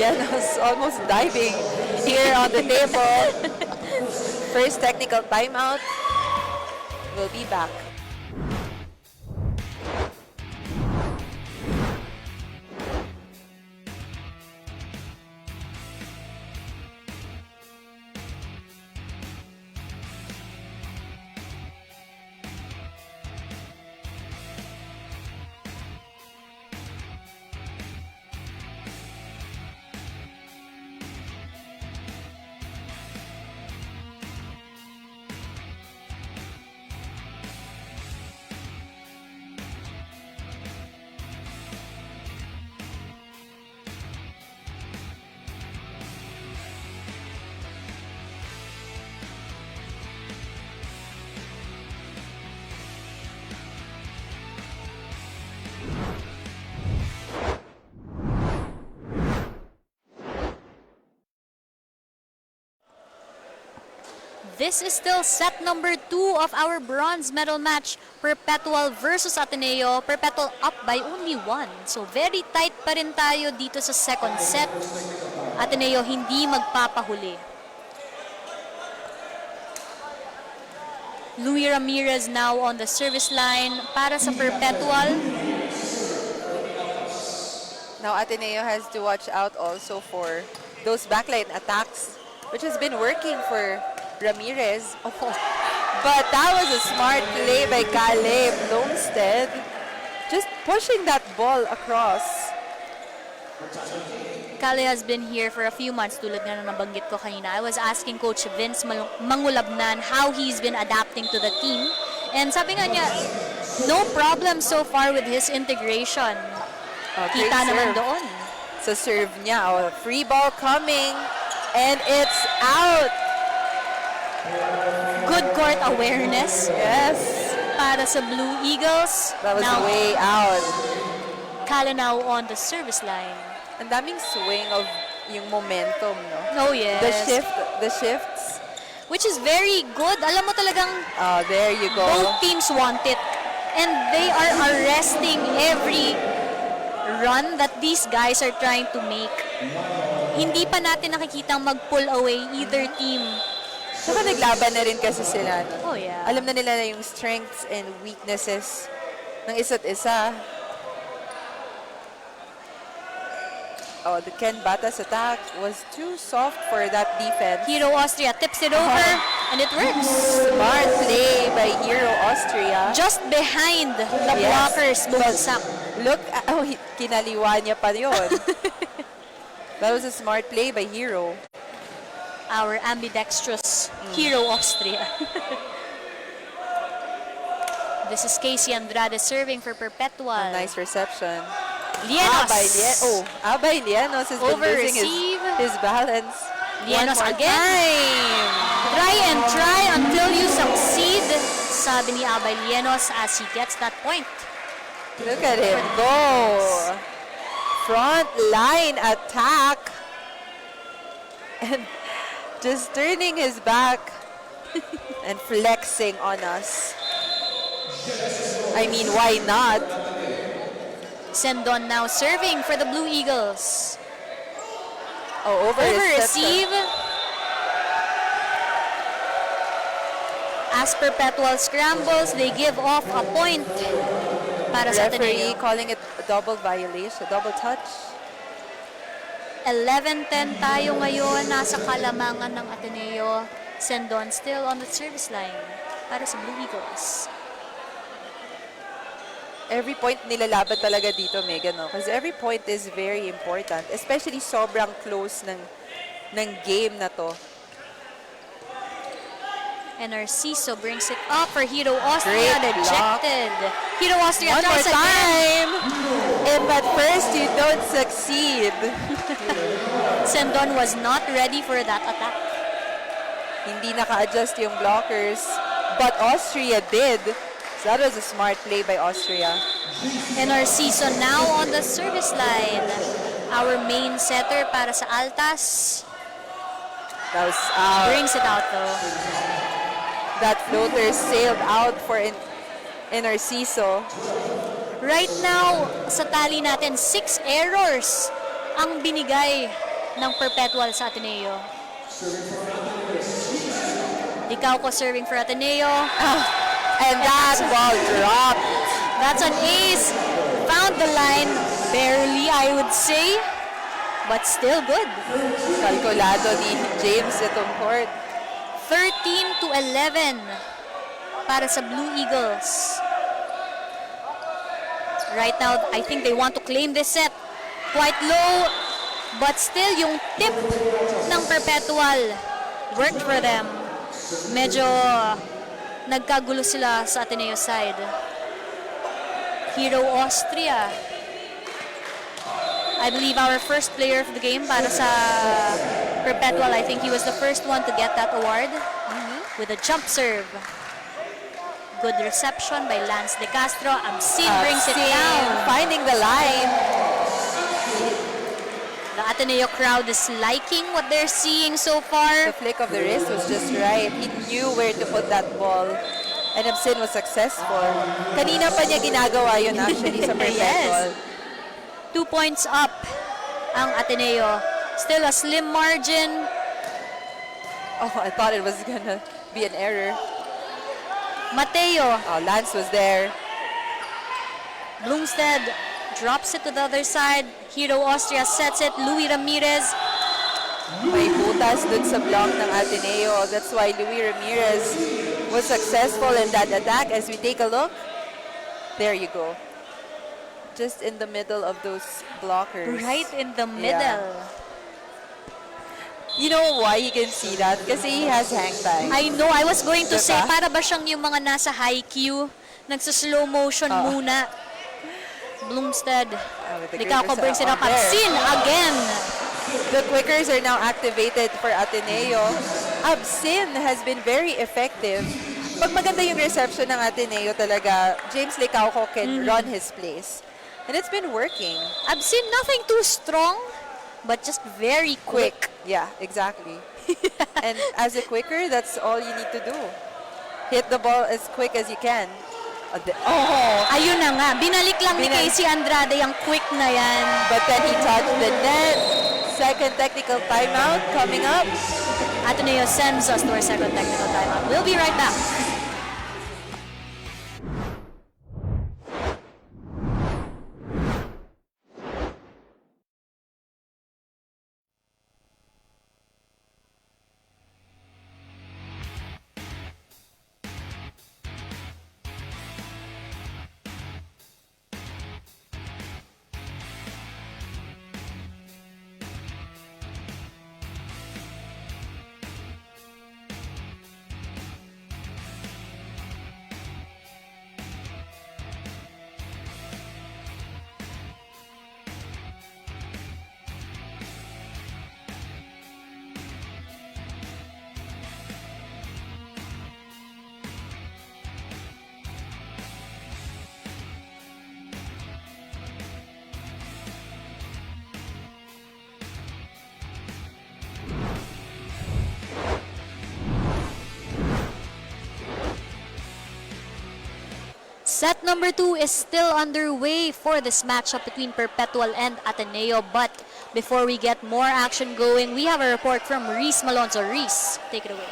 B: Yan was almost diving here on the table. First technical timeout. We'll be back.
A: This is still set number 2 of our bronze medal match. Perpetual versus Ateneo. Perpetual up by only 1. So very tight pa rin tayo dito sa second set. Ateneo hindi magpapahuli. Louie Ramirez now on the service line para sa Perpetual.
B: Now Ateneo has to watch out also for those backline attacks, which has been working for Ramirez. Oh, but that was a smart play by Caleb Lomstead. Just pushing that ball across.
A: Kale has been here for a few months, tulad nga na nabanggit ko kanina. I was asking Coach Vince Mangulabnan how he's been adapting to the team. And sabi nga niya, no problem so far with his integration.
B: Great
A: Kita naman
B: serve.
A: doon.
B: Sa serve niya. Oh, free ball coming. And it's out.
A: Good court awareness
B: Yes.
A: para sa Blue Eagles.
B: That was
A: Now,
B: way out.
A: Kale now on the service line.
B: Ang daming swing of yung momentum, no?
A: Oh yes.
B: The shifts.
A: Which is very good. Alam mo talagang
B: Oh, there you go.
A: both teams want it. And they are arresting every run that these guys are trying to make. Hindi pa natin nakikitang mag-pull away either team.
B: Saka naglaban na rin kasi sila. No?
A: Oh yeah.
B: Alam na nila na yung strengths and weaknesses ng isa't isa. Oh, the Ken Bata's attack was too soft for that defense.
A: Hero Austria tips it over and it works.
B: Smart play by Hero Austria.
A: Just behind the
B: Yes.
A: blockers, bumagsak.
B: Look, kinaliwa niya pa yun. That was a smart play by Hero.
A: Our ambidextrous Hero Austria. This is Casey Andrade serving for Perpetual.
B: Nice reception.
A: Lienos.
B: Abay Lienos has been
A: Over
B: losing
A: receive.
B: his balance.
A: Lienos
B: One more
A: again.
B: time.
A: Try and try until you succeed, sabi ni Abay Lienos as he gets that point.
B: Look at him go. Front line attack. And just turning his back and flexing on us. I mean, why not?
A: Sendon now serving for the Blue Eagles.
B: Oh, over
A: Receive. As Perpetual scrambles, they give off a point para sa
B: Referee
A: Ateneo.
B: calling it a double violation, double touch.
A: 11-10 tayo ngayon. Nasa kalamangan ng Ateneo. Sendon still on the service line para sa Blue Eagles.
B: Every point nilalaban talaga dito, Megan, no? Because every point is very important. Especially sobrang close ng game na to.
A: And Narciso brings it up for Hero Austria.
B: Great
A: Dejected. Hero Austria
B: One more
A: tries again.
B: time! If at first you don't succeed.
A: Sendon was not ready for that attack.
B: Hindi naka-adjust yung blockers. But Austria did. So that was a smart play by Austria.
A: And Narciso now on the service line. Our main setter para sa Altas.
B: That was out.
A: Brings it out though.
B: That floater sailed out for Narciso.
A: Right now, sa tali natin, 6 errors ang binigay ng Perpetual sa Ateneo. Ikaw ko serving for Ateneo.
B: And that ball dropped.
A: That's an ace. Found the line barely, I would say. But still good.
B: Kalkulado ni James itong court.
A: 13-11 para sa Blue Eagles. Right now, I think they want to claim this set. Quite low, but still yung tip ng Perpetual worked for them. Medyo nagkagulo sila sa Ateneo side. Hero Austria. I believe our first player of the game para sa Perpetual. I think he was the first one to get that award with a jump serve. Good reception by Lance De Castro. Amsin brings it down.
B: Finding the line.
A: The Ateneo crowd is liking what they're seeing so far.
B: The flick of the wrist was just right. He knew where to put that ball. And Amsin was successful. Kanina pa niya ginagawa yun actually sa Perpetual.
A: Yes. 2 points up ang Ateneo. Still a slim margin.
B: Oh, I thought it was gonna be an error.
A: Mateo,
B: Oh, Lance was there.
A: Bloomstead drops it to the other side. Hero Austria sets it. Louis Ramirez.
B: May butas dun sa block ng Ateneo. That's why Louis Ramirez was successful in that attack. As we take a look, there you go. Just in the middle of those blockers.
A: Right in the middle.
B: You know why he can see that? Kasi he has hang time.
A: I know, I was going to say,
B: Diba?
A: para ba siyang yung mga nasa high Q, nagsa-slow motion muna. Bloomstead.
B: with the
A: Licauco
B: greater
A: brings it
B: sound.
A: up at
B: There.
A: Sin again.
B: The quickers are now activated for Ateneo. Absin has been very effective. Pag maganda yung reception ng Ateneo talaga, James Licauco can run his place. And it's been working.
A: Absin, nothing too strong, but just very quick.
B: Yeah, exactly. And as a quicker, that's all you need to do. Hit the ball as quick as you can.
A: Ayun na nga, binalik lang ni
B: Binalik.
A: Casey Andrade yung quick na yan.
B: But then he touched the net. Second technical timeout coming up.
A: Ateneo sends us to our second technical timeout. We'll be right back. Set number 2 is still underway for this matchup between Perpetual and Ateneo. But before we get more action going, we have a report from Reese Malonzo. Reese, take it away.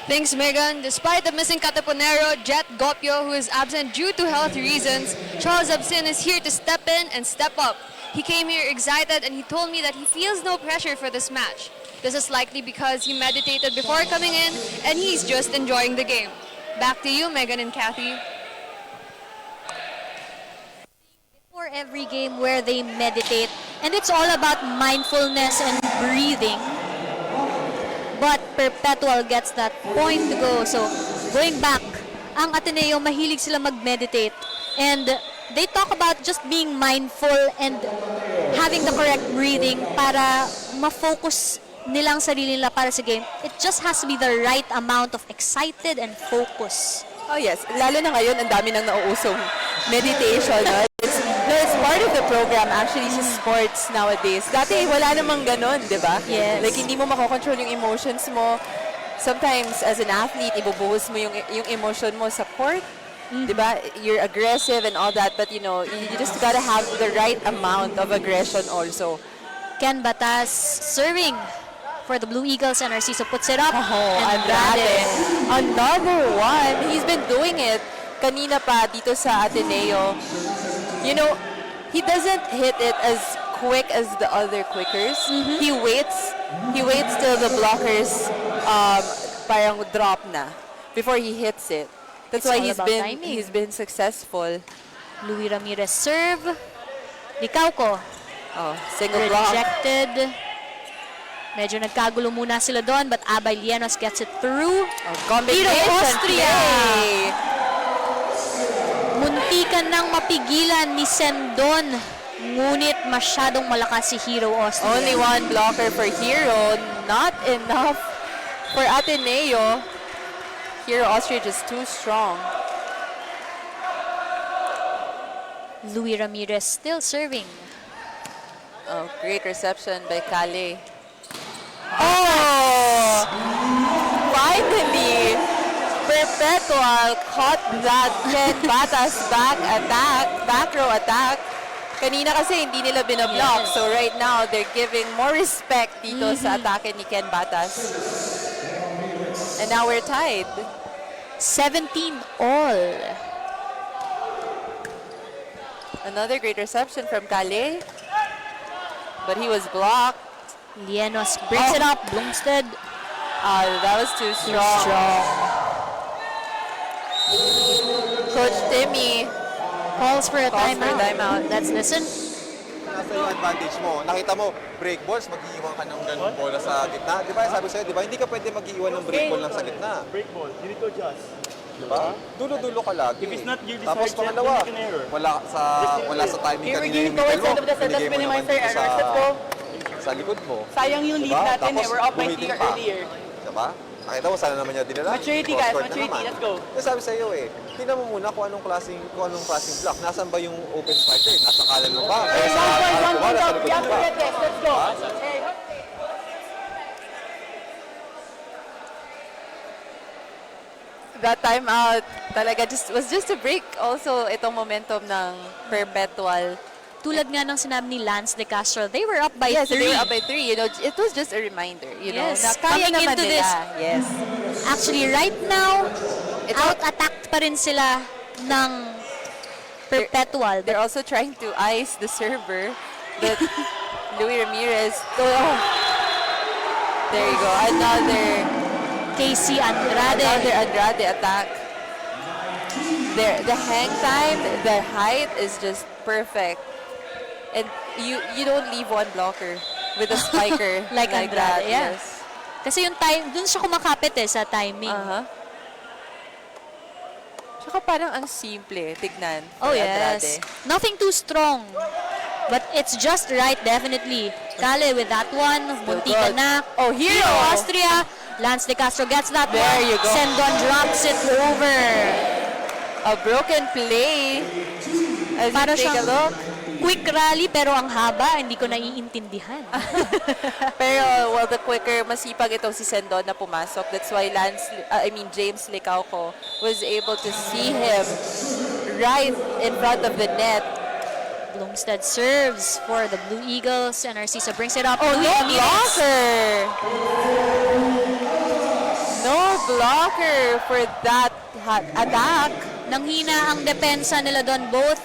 D: Thanks, Megan. Despite the missing Cataponero, Jet Gopio, who is absent due to health reasons, Charles Absin is here to step in and step up. He came here excited and he told me that he feels no pressure for this match. This is likely because he meditated before coming in and he's just enjoying the game. Back to you, Megan and Kathy.
A: For every game where they meditate, and it's all about mindfulness and breathing. But Perpetual gets that point to go. So, going back, ang Ateneo, mahilig sila mag-meditate. And they talk about just being mindful and having the correct breathing para ma-focus nilang sarili nila para sa game. It just has to be the right amount of excited and focus.
B: Oh yes, lalo na ngayon, ang dami nang nauusong meditation. No? It's part of the program actually sa sports nowadays. Dati wala namang ganon, di ba?
A: Yes.
B: Like hindi mo makokontrol yung emotions mo. Sometimes as an athlete, ibubuhos mo yung emotion mo sa court. Di ba? You're aggressive and all that, but you know, you just gotta have the right amount of aggression also.
A: Ken Batas serving for the Blue Eagles, and Narciso puts it up.
B: Andrade. Another one. He's been doing it kanina pa dito sa Ateneo. You know, he doesn't hit it as quick as the other quickers. He waits till the blockers parang drop na before he hits it. That's
A: It's
B: why
A: all about timing.
B: he's been successful.
A: Louis Ramirez serve. Licauco
B: Oh, single block.
A: rejected. Medyo nagkagulo muna sila doon, but Abay Lienos gets it through.
B: Combination
A: Hero Austria.
B: play.
A: Muntikan nang mapigilan ni Sendon. Ngunit masyadong malakas si Hero Austria.
B: Only one blocker for Hero. Not enough for Ateneo. Hero Austria just too strong.
A: Louis Ramirez still serving.
B: Oh, great reception by Kale. Oh! Finally! Perpetual caught that Ken Batas back row attack. Kanina kasi hindi nila binablock.
A: Yes.
B: So right now, they're giving more respect dito sa atake ni Ken Batas. And now we're tied.
A: 17 all.
B: Another great reception from Kale. But he was blocked.
A: Lienos brings it up. Blomstead
B: That was too strong. Coach Timmy
A: calls for a
B: calls for
A: timeout.
B: timeout.
A: Let's listen.
E: Nasa yung advantage mo. Nakita mo, break balls, mag-iiwan ka ng ganung bola sa gitna. Di ba? Sabi sa'yo, di ba? Hindi ka pwede mag-iiwan ng break ball lang sa gitna.
F: Break ball, you need to adjust.
E: Di ba? Dulo-dulo ka lagi.
F: If it's not your
E: Tapos
F: desired
E: pangalawa,
F: shot, then you make an error.
E: wala sa timing
H: We're
E: kanina
H: giving
E: yung
H: towards
E: middle
H: end of the set. Let's
E: binigay mo
H: minimize
E: naman
H: our
E: dito
H: errors. Let's go.
E: sa likod mo.
H: Sayang yung lead
E: Diba?
H: natin eh.
E: Tapos,
H: We're up by 3
E: bumiting pa.
H: earlier.
E: Diba? Nakita mo, sana naman niya dinala.
H: Maturity,
E: Cross
H: guys.
E: court na
H: Maturity.
E: naman.
H: Let's go.
E: Kaya sabi sa iyo tingnan mo muna kung anong klaseng block. Nasaan ba yung open striker? Nasa kanan mo ba?
H: Hey, one point
E: Sa
H: out.
E: likod
H: We have
E: mo
H: to
E: ba?
H: get this. Let's go. Hey,
B: That timeout talaga was just a break also itong momentum ng Perpetual.
A: Tulad nga ng sinabi ni Lance De Castro, they were up by
B: Yes,
A: 3.
B: they were up by 3. You know, it was just a reminder, you know,
A: Yes,
B: na kaya
A: coming
B: naman
A: into
B: nila.
A: this.
B: Yes.
A: Actually, right now,
B: It's
A: out-attacked pa rin sila ng Perpetual.
B: They're also trying to ice the server, but Louis Ramirez. Oh, there you go. Another
A: Casey Andrade.
B: Andrade attack. The hang time, the height is just perfect. And you don't leave one blocker with a spiker
A: Like
B: that.
A: Andrade, yeah.
B: Yes.
A: Kasi yung time, dun siya kumakapit sa timing.
B: Tsaka parang ang simple, tignan.
A: Oh
B: for
A: yes.
B: Andrade.
A: Nothing too strong. But it's just right, definitely. Kale with that one. Muntika
B: good.
A: na.
B: Oh, Hero!
A: Austria. Lance De Castro gets that
B: There
A: one.
B: you go.
A: Sendon drops it over.
B: A broken play. As
A: Para
B: you take a
A: siyang
B: look.
A: quick rally pero ang haba, hindi ko naiintindihan.
B: Pero, well, the quicker, masipag itong si Sendon na pumasok. That's why James Licauco was able to see him right in front of the net.
A: Blomstead serves for the Blue Eagles. And Narcisa brings it up.
B: Oh,
A: Louis
B: no
A: Ramirez.
B: blocker! No blocker for that attack.
A: Nanghina ang depensa nila doon, both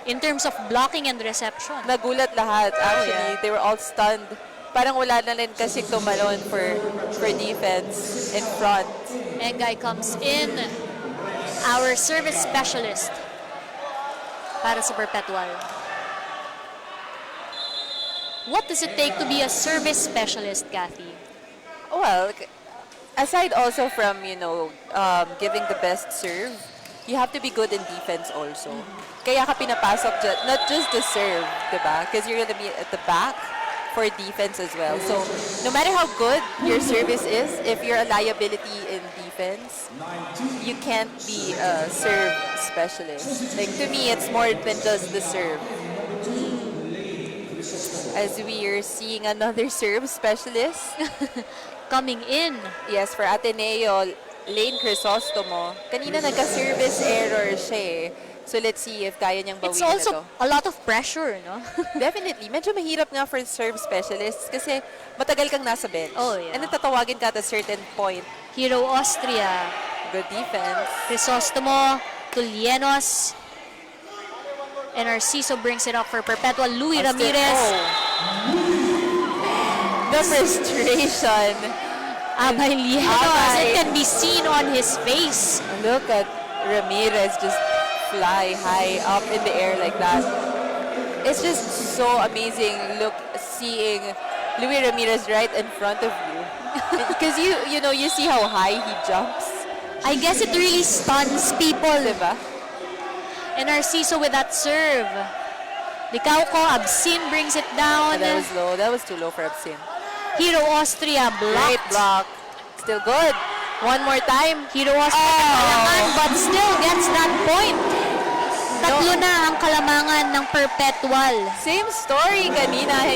A: in terms of blocking and reception.
B: Nagulat lahat, actually. They were all stunned. Parang wala na rin kasi tumalon for defense in front.
A: Engay comes in. Our service specialist para sa Perpetual. What does it take to be a service specialist, Kathy?
B: Well, aside also from, giving the best serve, you have to be good in defense also. Kaya ka pinapasok not just to serve, diba? Because you're gonna be at the back for defense as well. So, no matter how good your service is, if you're a liability in defense, you can't be a serve specialist. Like, to me, it's more than just the serve. As we are seeing another serve specialist
A: Coming in.
B: yes, for Ateneo, Lane Crisostomo. Kanina nagka-service error siya eh. So let's see if kaya niyang bawiin
A: It's also
B: na to.
A: a lot of pressure, no?
B: Definitely. Medyo mahirap nga for serve specialists kasi matagal kang nasa bench.
A: Oh, yeah.
B: And then tatawagin ka at a certain point.
A: Hero Austria.
B: Good defense.
A: Crisostomo to Lienos. And Narciso brings it up for Perpetual. Louis Ramirez.
B: The frustration.
A: Abay Lienos.
B: Abay.
A: It can be seen on his face.
B: Look at Ramirez just fly high up in the air like that. It's just so amazing seeing Louis Ramirez right in front of you. Because you see how high he jumps.
A: I guess it really stuns people.
B: Diba?
A: And Narciso with that serve. Licauco, Absin brings it down.
B: That was low. That was too low for Absin.
A: Hero Austria
B: Great
A: blocked.
B: block. Still good. One more time.
A: Hero Austria kalamangan, but still gets that point. Tatlo na ang kalamangan ng Perpetual.
B: Same story kanina.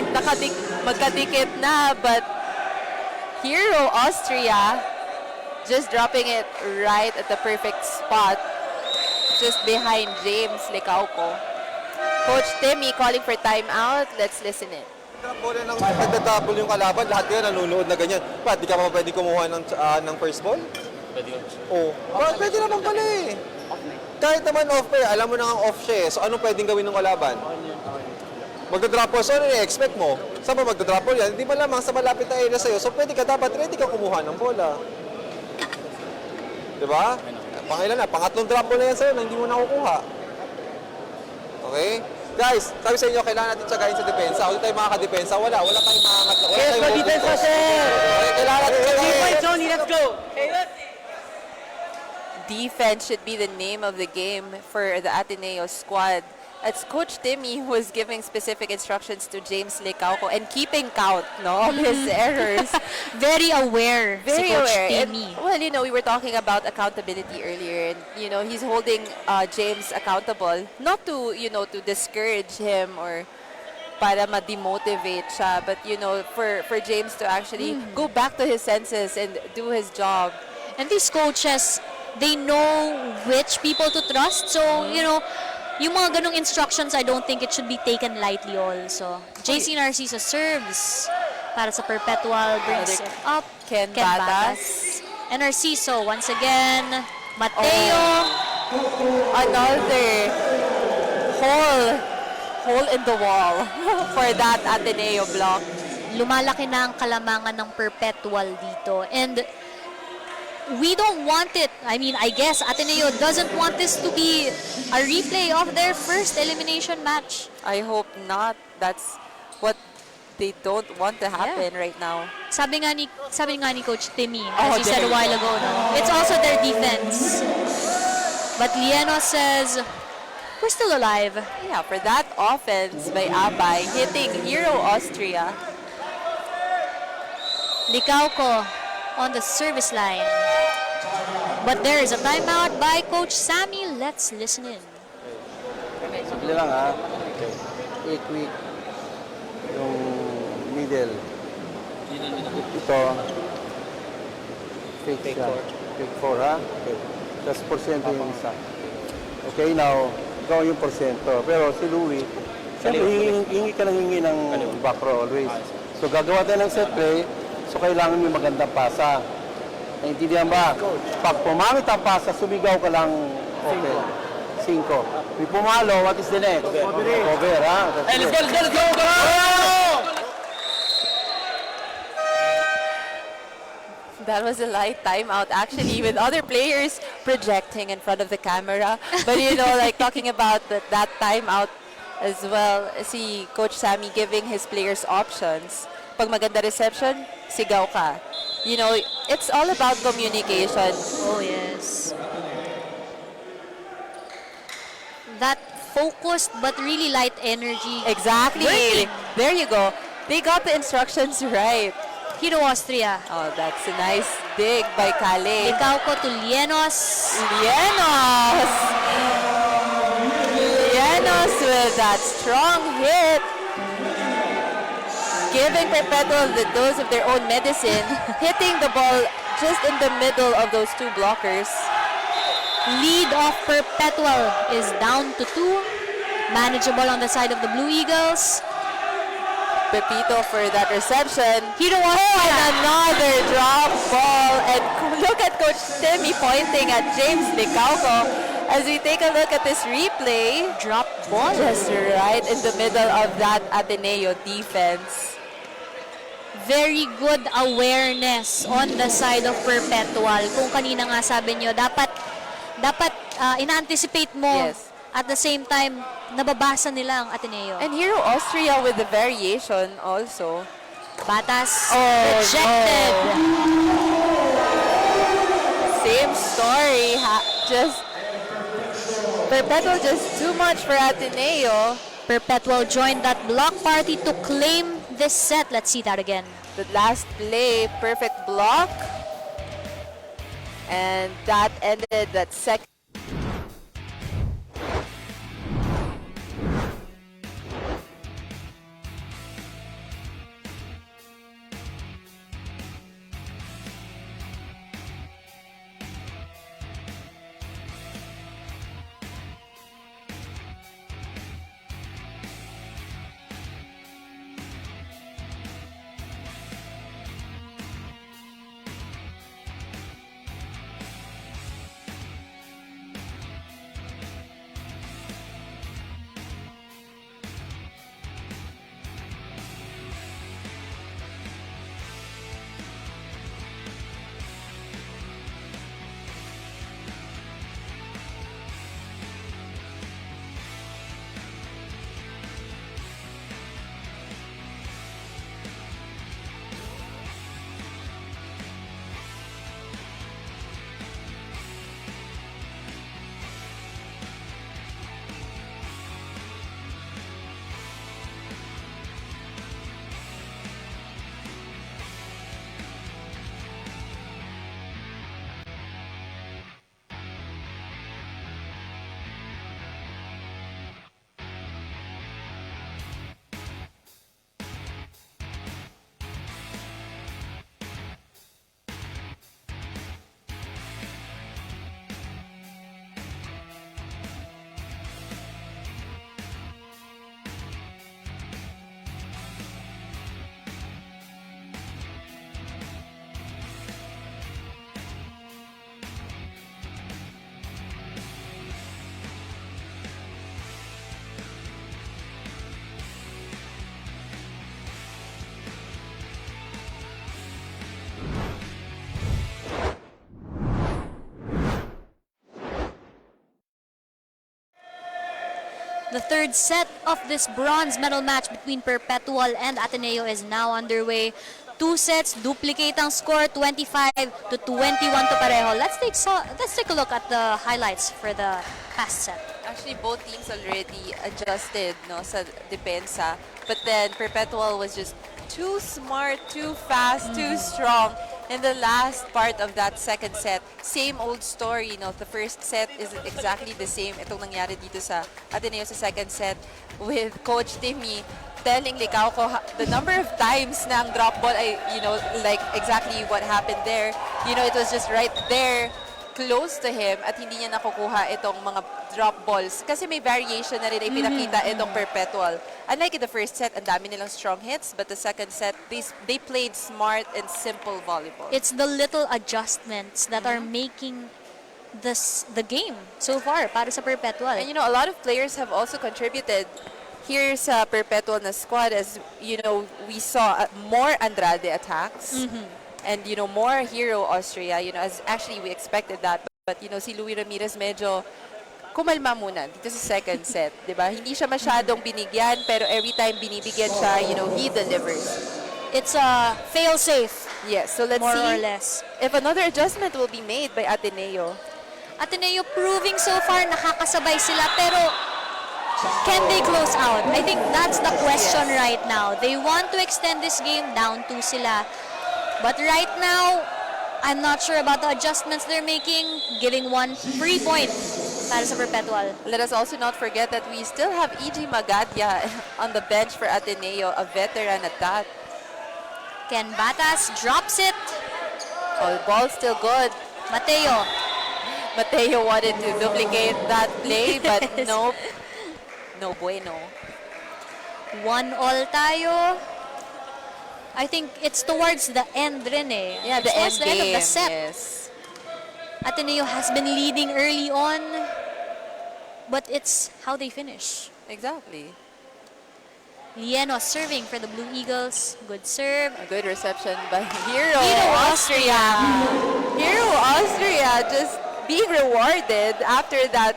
B: Magkadikit na, but Hero Austria just dropping it right at the perfect spot. Just behind James Licauco. Coach Timmy calling for timeout. Let's listen in.
E: Bola ng nagdadouble yung kalaban, lahat yan nanonood na ganyan. Di ka pa pwede kumuha ng first ball? Pwede. Oh, pwede naman pala eh. Kahit naman off pa alam mo na ang off siya eh. So anong pwedeng gawin ng kalaban? Magdadrop ball. So ano i-expect mo? Saan ba magdadrop ball yan? Hindi malamang sa malapit na area sa'yo. So pwede ka dapat ready ka kumuha ng bola. Diba? Pangilan na. Pangatlong drop ball na yan sa'yo na hindi mo nakukuha. Okay? Guys, sabi sa inyo, kailangan natin tsagain sa depensa. Kung tayo makakadepensa, wala tayong maangat.
H: Yes,
E: tayong
H: defense
E: movement.
H: sir!
E: Okay, kailangan natin tsagain.
H: Johnny, let's go!
B: Defense should be the name of the game for the Ateneo squad. As Coach Timmy was giving specific instructions to James Licauco and keeping count of his errors.
A: Very aware
B: Very
A: si Coach
B: aware.
A: Timmy.
B: And, well, we were talking about accountability earlier, and he's holding James accountable, not to to discourage him or para ma-demotivate siya, but for James to actually go back to his senses and do his job.
A: And these coaches, they know which people to trust. So, yung mga ganong instructions, I don't think it should be taken lightly also. JC Narciso serves para sa Perpetual, brings it up.
B: Ken Batas.
A: And Narciso, once again, Mateo.
B: Another hole in the wall for that Ateneo block.
A: Lumalaki na ang kalamangan ng Perpetual dito. And we don't want it. I mean, I guess Ateneo doesn't want this to be a replay of their first elimination match.
B: I hope not. That's what they don't want to happen right now.
A: Sabi nga ni Coach Timmy, as he said a while ago, it's also their defense. But Lieno says, we're still alive.
B: Yeah, for that offense by Abay, hitting Hero Austria.
A: Licauco on the service line. But there is a timeout by Coach Sammy. Let's listen in.
G: Simple lang ha. Okay. 8 week. Yung middle. Ito. Fake 4. Fake 4 ha. Okay. Tapos porsyento yung isa. Okay, now, ikaw yung porsyento. Pero si Louie, siyempre hingi ka ng hingi ng back row always. So gagawa tayo ng set play. So kailangan may magandang pasa. Naintindihan ba? Pag pumamit ang pasa, sumigaw ka lang, okay. 5. May pumalo, what is the next? Cover, ha?
F: Hey, let's go!
B: That was a light timeout actually, with other players projecting in front of the camera. But like talking about that timeout as well, see Coach Sammy giving his players options. Pag maganda reception, sigaw ka. It's all about communication.
A: Oh, yes. That focused but really light energy.
B: Exactly.
A: Working.
B: There you go. They got the instructions right.
A: Hero Austria.
B: Oh, that's a nice dig by Kale.
A: Licauco to Lienos.
B: Lienos with that strong hit. Giving Perpetual the dose of their own medicine, hitting the ball just in the middle of those two blockers.
A: Lead of Perpetual is down to 2. Manageable on the side of the Blue Eagles.
B: Pepito for that reception.
A: Hero Austria.
B: And another drop ball. And look at Coach Timmy pointing at James Licauco as we take a look at this replay.
A: Drop ball.
B: Just right in the middle of that Ateneo defense.
A: Very good awareness on the side of Perpetual. Kung kanina nga sabi nyo, dapat ina-anticipate mo.
B: Yes.
A: At the same time, nababasa nila ang Ateneo.
B: And Hero Austria with the variation also.
A: Batas
B: No.
A: rejected.
B: Same story. Perpetual just too much for Ateneo.
A: Perpetual joined that block party to claim this set. Let's see that again.
B: The last play, perfect block. And that ended that second.
A: The third set of this bronze medal match between Perpetual and Ateneo is now underway. 2 sets, duplicate ang score, 25 to 21 to pareho. Let's take a look at the highlights for the past set.
B: Actually, both teams already adjusted no, sa depensa. But then, Perpetual was just too smart, too fast, too strong. In the last part of that second set, same old story. No? The first set is exactly the same. Itong nangyari dito sa Ateneo sa second set with Coach Timmy telling Licauco the number of times na ang drop ball ay, like exactly what happened there. It was just right there, close to him, at hindi niya nakukuha itong mga drop balls. Kasi may variation na rin ay pinakita itong Perpetual. Unlike in the first set, ang dami nilang strong hits, but the second set, they played smart and simple volleyball.
A: It's the little adjustments that are making the game so far para sa Perpetual.
B: And a lot of players have also contributed. Here's Perpetual na squad, as we saw more Andrade attacks. And more Hero Austria, as actually we expected that, but si Louie Ramirez medyo kumalma muna dito sa second set, 'di ba? Hindi siya masyadong binigyan, pero every time binibigyan siya, he delivers.
A: It's a fail-safe,
B: Yes, so let's
A: more
B: see
A: or less.
B: if another adjustment will be made by Ateneo.
A: Ateneo proving so far nakakasabay sila, pero can they close out? I think that's the question right now. They want to extend this game, down 2 sila. But right now, I'm not sure about the adjustments they're making, giving 1 free point para sa Perpetual.
B: Let us also not forget that we still have E.G. Magadia on the bench for Ateneo, a veteran at that.
A: Ken Batas drops it.
B: Oh, the ball's still good.
A: Mateo.
B: Mateo wanted to duplicate that play, but nope. No bueno.
A: 1-1 tayo. I think it's towards the end rin eh.
B: Yeah, the
A: It's
B: end
A: towards the end of
B: game,
A: the set.
B: yes.
A: Ateneo has been leading early on, but it's how they finish.
B: Exactly.
A: Lieno serving for the Blue Eagles. Good serve.
B: A good reception by Hero
A: Hero
B: Austria. Hero Austria just being rewarded after that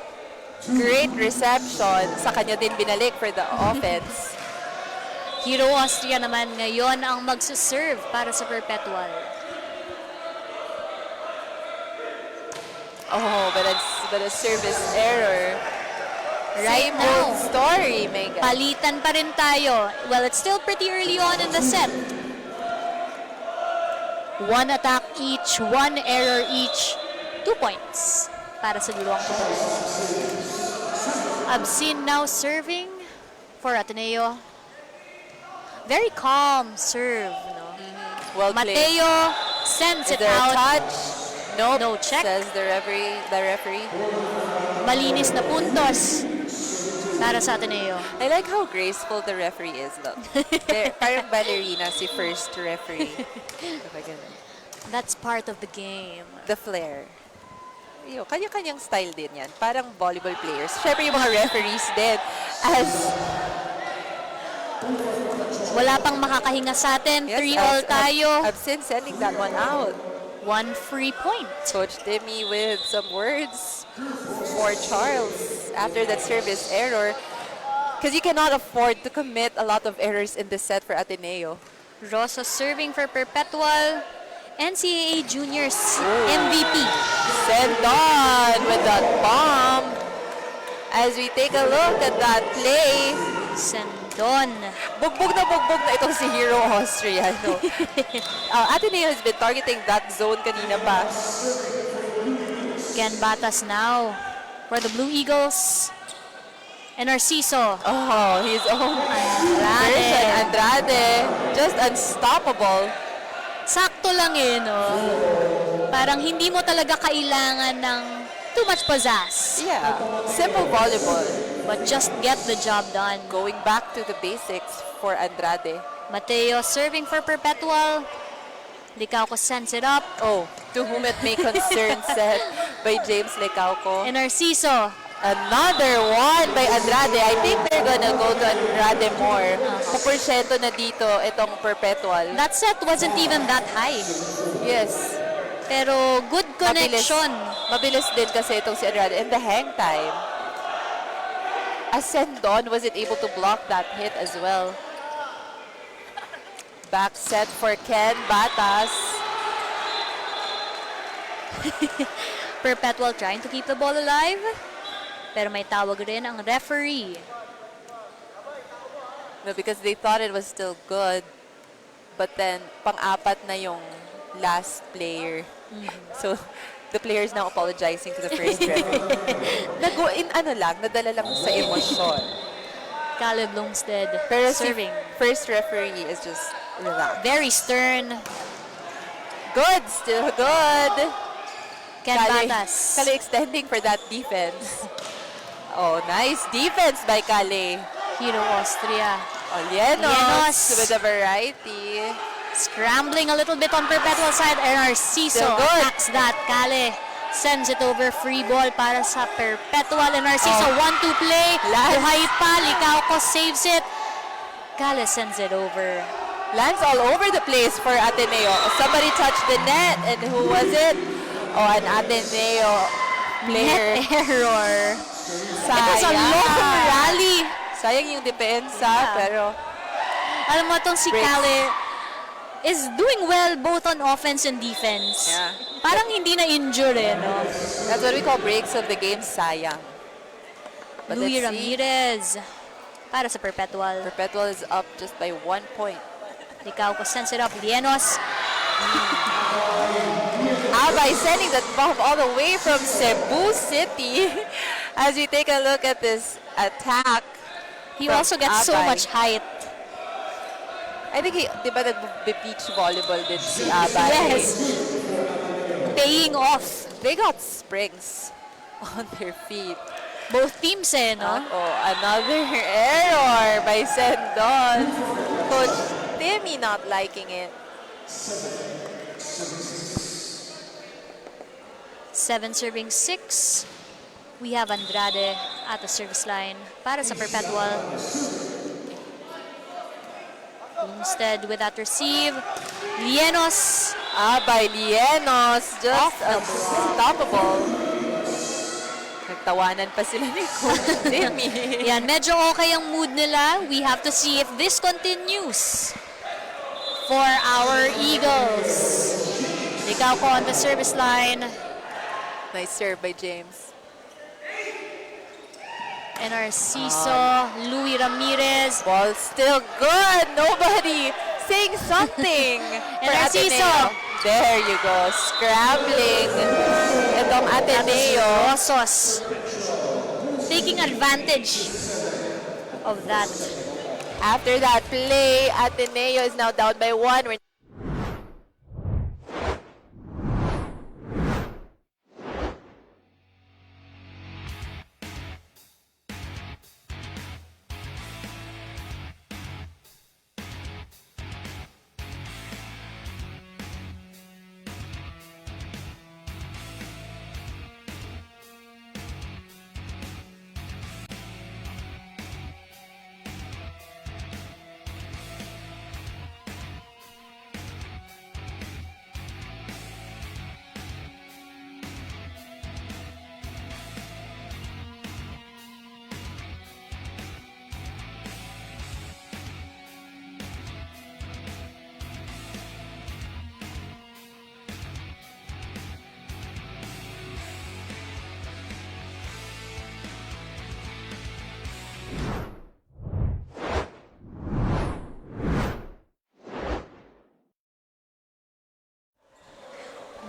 B: great reception. Sa kanya din binalik for the offense.
A: Hero Austria naman ngayon ang magsuserve para sa Perpetual.
B: Oh, but a service error.
A: Right
B: Same
A: now,
B: old story, Megan.
A: palitan pa rin tayo. Well, it's still pretty early on in the set. 1 attack each, 1 error each. 2 points para sa dalawang kuto. Absin now serving for Ateneo. Very calm serve, no?
B: Well played.
A: Mateo sends
B: Is
A: it
B: there a
A: out.
B: touch? Nope,
A: No check.
B: says the referee.
A: Malinis na puntos para sa Ateneo.
B: I like how graceful the referee is, though. Parang ballerina si first referee.
A: That's part of the game.
B: The flair. Kanya-kanyang style din yan. Parang volleyball players. Siyempre yung mga referees din. As
A: Wala pang makakahinga sa atin.
B: yes,
A: 3-all tayo.
B: Absin sending that one out.
A: 1 free point.
B: Coach Timmy with some words for Charles after that service error. Because you cannot afford to commit a lot of errors in this set for Ateneo.
A: Rosa serving for Perpetual. NCAA Juniors MVP.
B: Send on with that bomb. As we take a look at that play,
A: Sendon.
B: bugbog na itong si Hero Austria. No? Ateneo has been targeting that zone kanina pa.
A: Ken Batas now for the Blue Eagles. And Narciso.
B: Oh, his own version, Andrade. Just unstoppable.
A: Sakto lang eh, no? Parang hindi mo talaga kailangan ng too much pizzazz.
B: Yeah, simple volleyball.
A: But just get the job done.
B: Going back to the basics for Andrade.
A: Mateo serving for Perpetual. Licauco sends it up.
B: Oh, to whom it may concern, set by James Lecauco.
A: And Narciso.
B: Another one by Andrade. I think they're gonna go to Andrade more. Puporsyento na dito itong Perpetual.
A: That set wasn't even that high.
B: Yes.
A: Pero good connection.
B: Mabilis din kasi itong si Andrade. And the hang time. Ascendon wasn't able to block that hit as well. Back set for Ken Batas.
A: Perpetual trying to keep the ball alive. Pero may tawag rin ang referee.
B: No, because they thought it was still good. But then, pang-apat na yung last player. So, the player is now apologizing to the first referee. Nadala lang sa emosyon.
A: Caleb Longstead
B: Pero si
A: serving.
B: first referee is just relaxed.
A: Very stern.
B: Good, still good.
A: Ken Batas.
B: Kale extending for that defense. Oh, nice defense by Kale.
A: Hero Austria.
B: Lienos
A: Lienos.
B: with a variety.
A: Scrambling a little bit on Perpetual side. And Narciso
B: Still good.
A: attacks that. Kale sends it over. Free ball para sa Perpetual. And Narciso, 1-2 play.
B: Lance.
A: Buhay pa. Licauco saves it. Kale sends it over.
B: Lands all over the place for Ateneo. Somebody touched the net, and who was it? Oh, an Ateneo player.
A: Net error.
B: Sayang.
A: It was a long rally.
B: Sayang yung depensa,
A: Yeah.
B: pero
A: Alam mo itong si
B: Breaks.
A: Kale is doing well both on offense and defense.
B: Yeah.
A: Parang hindi na injured no?
B: that's what we call breaks of the game, sayang. But
A: Louis
B: let's see.
A: Ramirez para sa Perpetual.
B: Perpetual is up just by 1 point.
A: Licauco sends it up. Lienos.
B: Abay sending that bomb all the way from Cebu City. As we take a look at this attack.
A: He
B: from
A: also gets so
B: Abay.
A: much height.
B: I think di ba nag-beach volleyball din si Abay?
A: Yes. Paying off.
B: They got springs on their feet.
A: Both teams no?
B: Oh, another error by Sendon. Coach Timmy not liking it.
A: 7 serving 6. We have Andrade at the service line para sa Perpetual. Instead with that receive. Lienos.
B: Abay Lienos, just
A: Off the
B: unstoppable. Nagtawanan pa sila ni Coach Timmy.
A: Yan, medyo okay ang mood nila. We have to see if this continues for our Eagles. Licauco on the service line.
B: Nice serve by James.
A: And Narciso, Louis Ramirez.
B: Ball still good. Nobody saying something.
A: And
B: for
A: Narciso.
B: Ateneo. There you go. Scrambling. Itong Ateneo.
A: Rosos taking advantage of that.
B: After that play, Ateneo is now down by 1. We're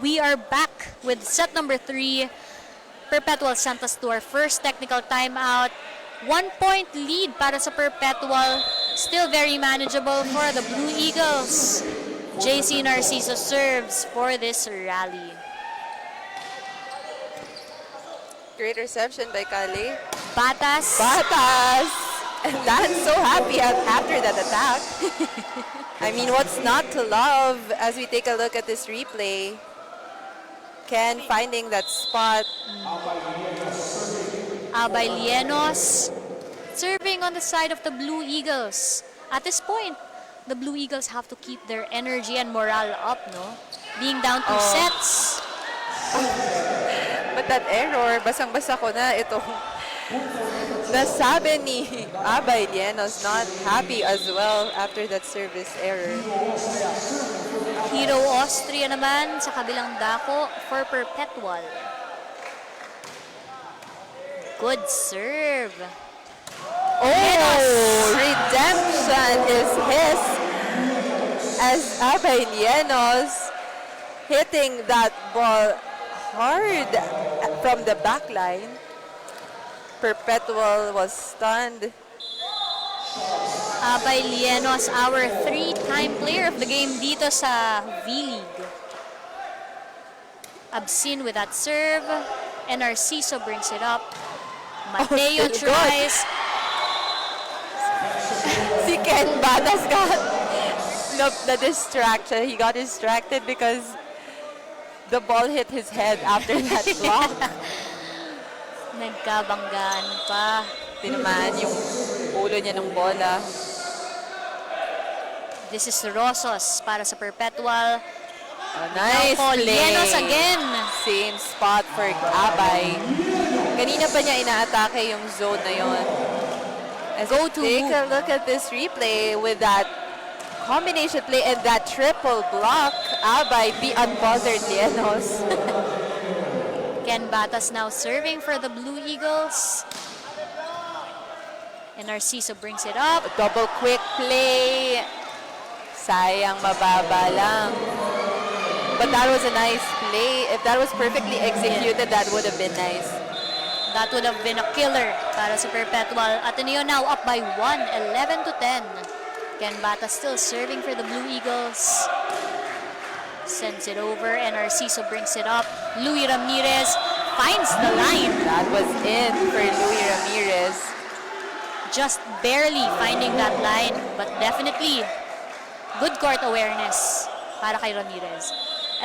A: We are back with set number 3. Perpetual sent us to our first technical timeout. 1 point lead para sa Perpetual. Still very manageable for the Blue Eagles. JC Narciso serves for this rally.
B: great reception by Kali.
A: Batas.
B: Batas! And Lan's so happy after that attack. I mean, what's not to love as we take a look at this replay? Ken finding that spot.
A: Abay Lienos serving on the side of the Blue Eagles. At this point, the Blue Eagles have to keep their energy and morale up, no? Being down 2 sets.
B: But that error, basang-basa ko na itong Nasabi ni Abay Lienos not happy as well after that service error.
A: Hero Austria naman sa kabilang dako for Perpetual. Good serve.
B: Oh, redemption is his as Abay Lienos hitting that ball hard from the back line. Perpetual was stunned.
A: Abay Lienos, our 3-time player of the game dito sa V-League. Absin with that serve. And Narciso brings it up. Mateo
B: still
A: tries.
B: Si Ken Batas got the distraction. He got distracted because the ball hit his head after that block.
A: Nagkabanggaan pa.
B: Tinamaan yung ulo niya ng bola.
A: This is Rosos para sa Perpetual.
B: Nice
A: Now,
B: play.
A: Lienos again.
B: Same spot for Abay. Kanina pa niya inaatake yung zone na yon. As
A: Go to
B: take a look at this replay with that combination play and that triple block. Abay be unbothered, Lienos.
A: Ken Batas now serving for the Blue Eagles. And Narciso brings it up.
B: Double quick play. Sayang, mababa lang. But that was a nice play. If that was perfectly executed, that would have been nice.
A: That would have been a killer para sa Perpetual. Ateneo now up by 1, 11-10. Ken Batas still serving for the Blue Eagles. Sends it over and Narciso brings it up. Louis Ramirez finds the line.
B: That was in for Louis Ramirez.
A: Just barely finding that line, but definitely good court awareness para kay Ramirez.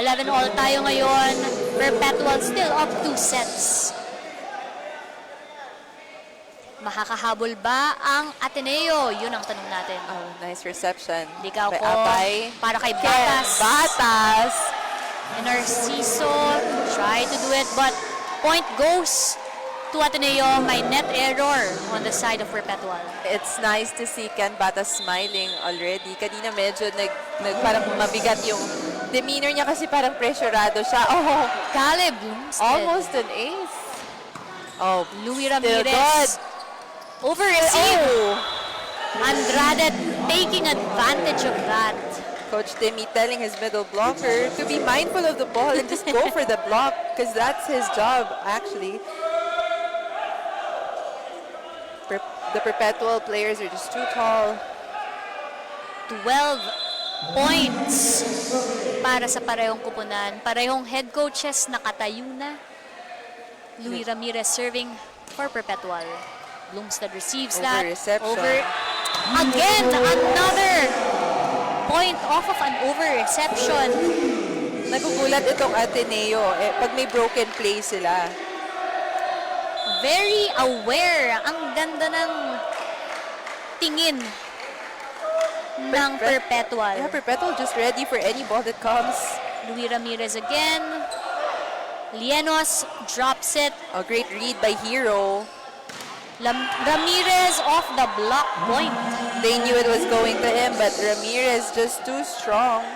A: 11 all tayo ngayon. Perpetual still up 2 sets. Makakahabol ba ang Ateneo? Yun ang tanong natin.
B: Oh, nice reception.
A: Ligaw
B: by
A: ko
B: Abay.
A: para kay
B: Ken
A: Batas.
B: Batas.
A: And Narciso try to do it, but point goes to Ateneo. May net error on the side of Perpetual.
B: It's nice to see Ken Batas smiling already. Kanina medyo parang mabigat yung demeanor niya kasi parang pressurado siya. Oh,
A: Caleb Bloomstead.
B: almost an ace. Oh,
A: Louis
B: still
A: Ramirez.
B: good.
A: Over-receive.
B: Oh.
A: Andrade taking advantage of that.
B: Coach Timmy telling his middle blocker to be mindful of the ball and just go for the block because that's his job, actually. The Perpetual players are just too tall.
A: 12 points para sa parehong kupunan. Parehong head coaches nakatayo na. Louis Ramirez serving for Perpetual. Bloomstead receives that.
B: Over-reception.
A: Again, another point off of an over-reception.
B: Nagugulat itong Ateneo pag may broken play sila.
A: Very aware. Ang ganda ng tingin ng Perpetual.
B: Yeah, Perpetual just ready for any ball that comes.
A: Louis Ramirez again. Lienos drops it.
B: A great read by Hero.
A: Ramirez off the block point.
B: They knew it was going to him, but Ramirez just too strong.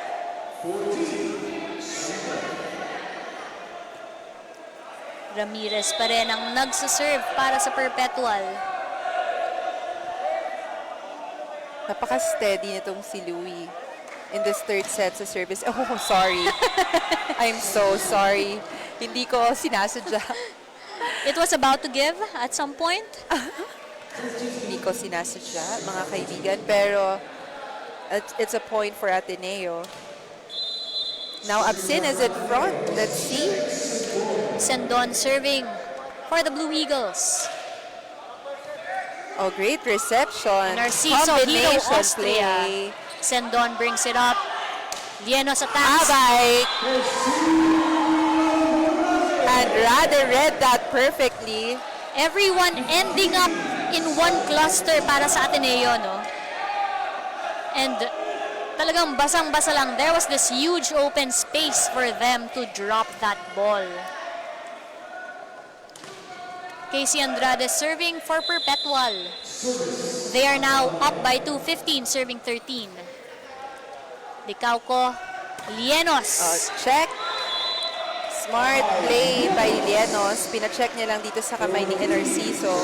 A: Ramirez pa rin ang nagsaserve para sa Perpetual.
B: Napaka-steady nitong si Louis in this third set sa service. Oh, sorry. I'm so sorry. Hindi ko sinasadya.
A: It was about to give at some point.
B: Hindi ko sinasadya, mga kaibigan. Pero it's a point for Ateneo. Now Absin is at front. Let's see.
A: Sendon serving for the Blue Eagles.
B: Oh, great reception.
A: Narciso, Hero
B: Combination
A: Austria.
B: play.
A: Sendon brings it up. Lienos attacks.
B: Abay. And rather read that perfectly.
A: Everyone ending up in one cluster para sa Ateneo, no? And talagang basang-basa lang. There was this huge open space for them to drop that ball. Casey Andrade serving for Perpetual. They are now up by 2, 15 serving 13. Licauco, Lienos.
B: Check. Smart play by Lienos. Pina-check niya lang dito sa kamay ni Narciso.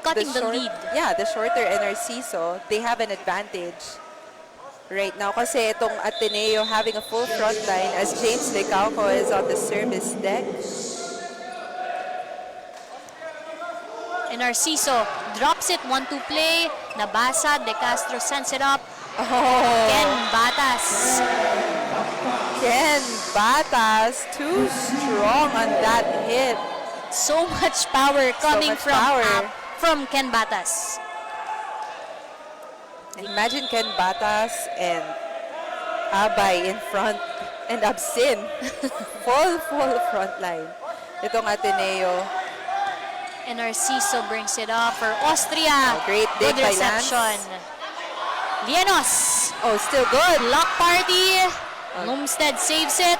A: Cutting the
B: short-
A: lead.
B: Yeah, the shorter Narciso, they have an advantage right now kasi itong Ateneo having a full front line as James Licauco is on the service deck.
A: And Narciso drops it, 1-2 play. Nabasa, De Castro sends it up. Ken Batas.
B: Ken Batas, too strong on that hit.
A: So much power coming
B: much
A: from
B: power.
A: from Ken Batas.
B: Imagine Ken Batas and Abay in front and Absin. full front line. Itong Ateneo.
A: And Narciso brings it up for Austria.
B: Great dig
A: Good
B: by
A: reception.
B: Lance.
A: Vienos.
B: Oh, still good.
A: Block party. Lumstead saves it.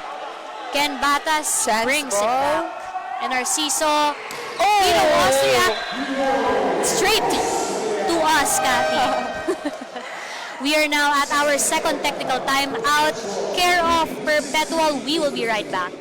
A: Ken Batas
B: Chance
A: brings it
B: ball.
A: back. And Narciso. Austria. Straight to us, Kathy. We are now at our second technical timeout. Care of Perpetual. We will be right back.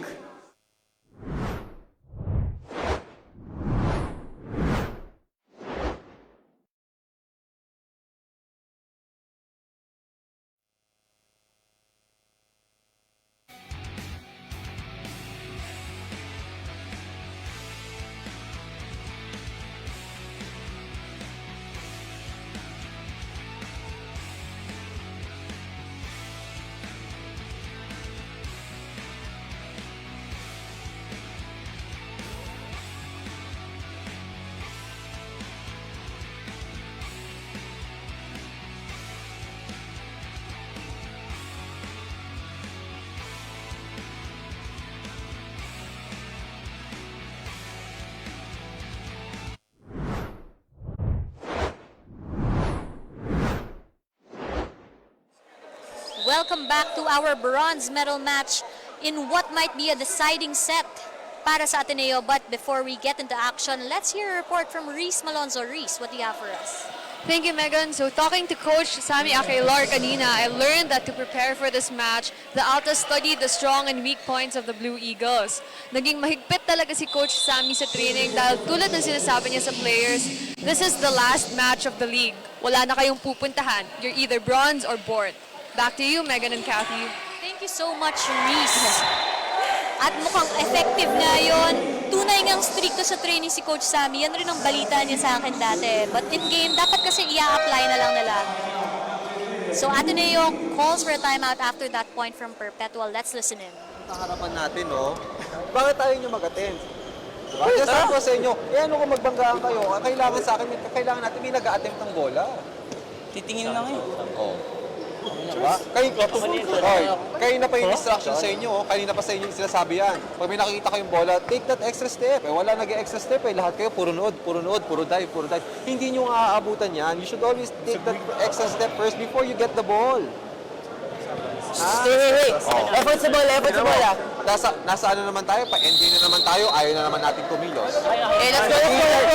A: Welcome back to our bronze medal match in what might be a deciding set para sa Ateneo. But before we get into action, let's hear a report from Reese Malonzo. Reese, what do you have for us?
D: Thank you, Megan. So talking to Coach Sammy Akelar kanina, I learned that to prepare for this match, the Alta studied the strong and weak points of the Blue Eagles. Naging mahigpit talaga si Coach Sammy sa training dahil tulad ng sinasabi niya sa players, this is the last match of the league. Wala na kayong pupuntahan. You're either bronze or board. Back to you, Megan and Kathy.
A: Thank you so much, Reese. At mukhang effective nga yun. Tunay ngang stricto sa training si Coach Sammy. Yan rin ang balita niya sa akin dati. But in game, dapat kasi i-apply na lang nila. So Ateneo calls for a timeout after that point from Perpetual. Let's listen in.
E: Ang harapan natin, no? Bakit tayo nyo mag-attend? Diba? Kaya sabi ko sa inyo, ano kung magbanggaan kayo, kailangan sa akin, kailangan natin may nag-a-attempt ng bola.
F: Titingin lang eh.
E: Oh. Diba? Kayo na pa yung instruction sa inyo, kanina pa sa inyo yung sinasabi yan. Pag may nakikita kayong bola, take that extra step. Wala nag-extra step lahat kayo, puro nood, puro dive. Hindi nyo aabutan yan. You should always take that extra step first before you get the ball.
F: Hey. Effort sa bola ah.
E: Nasa ano naman tayo, pa-NB na naman tayo, ayaw na naman nating kumilos.
F: Let's go.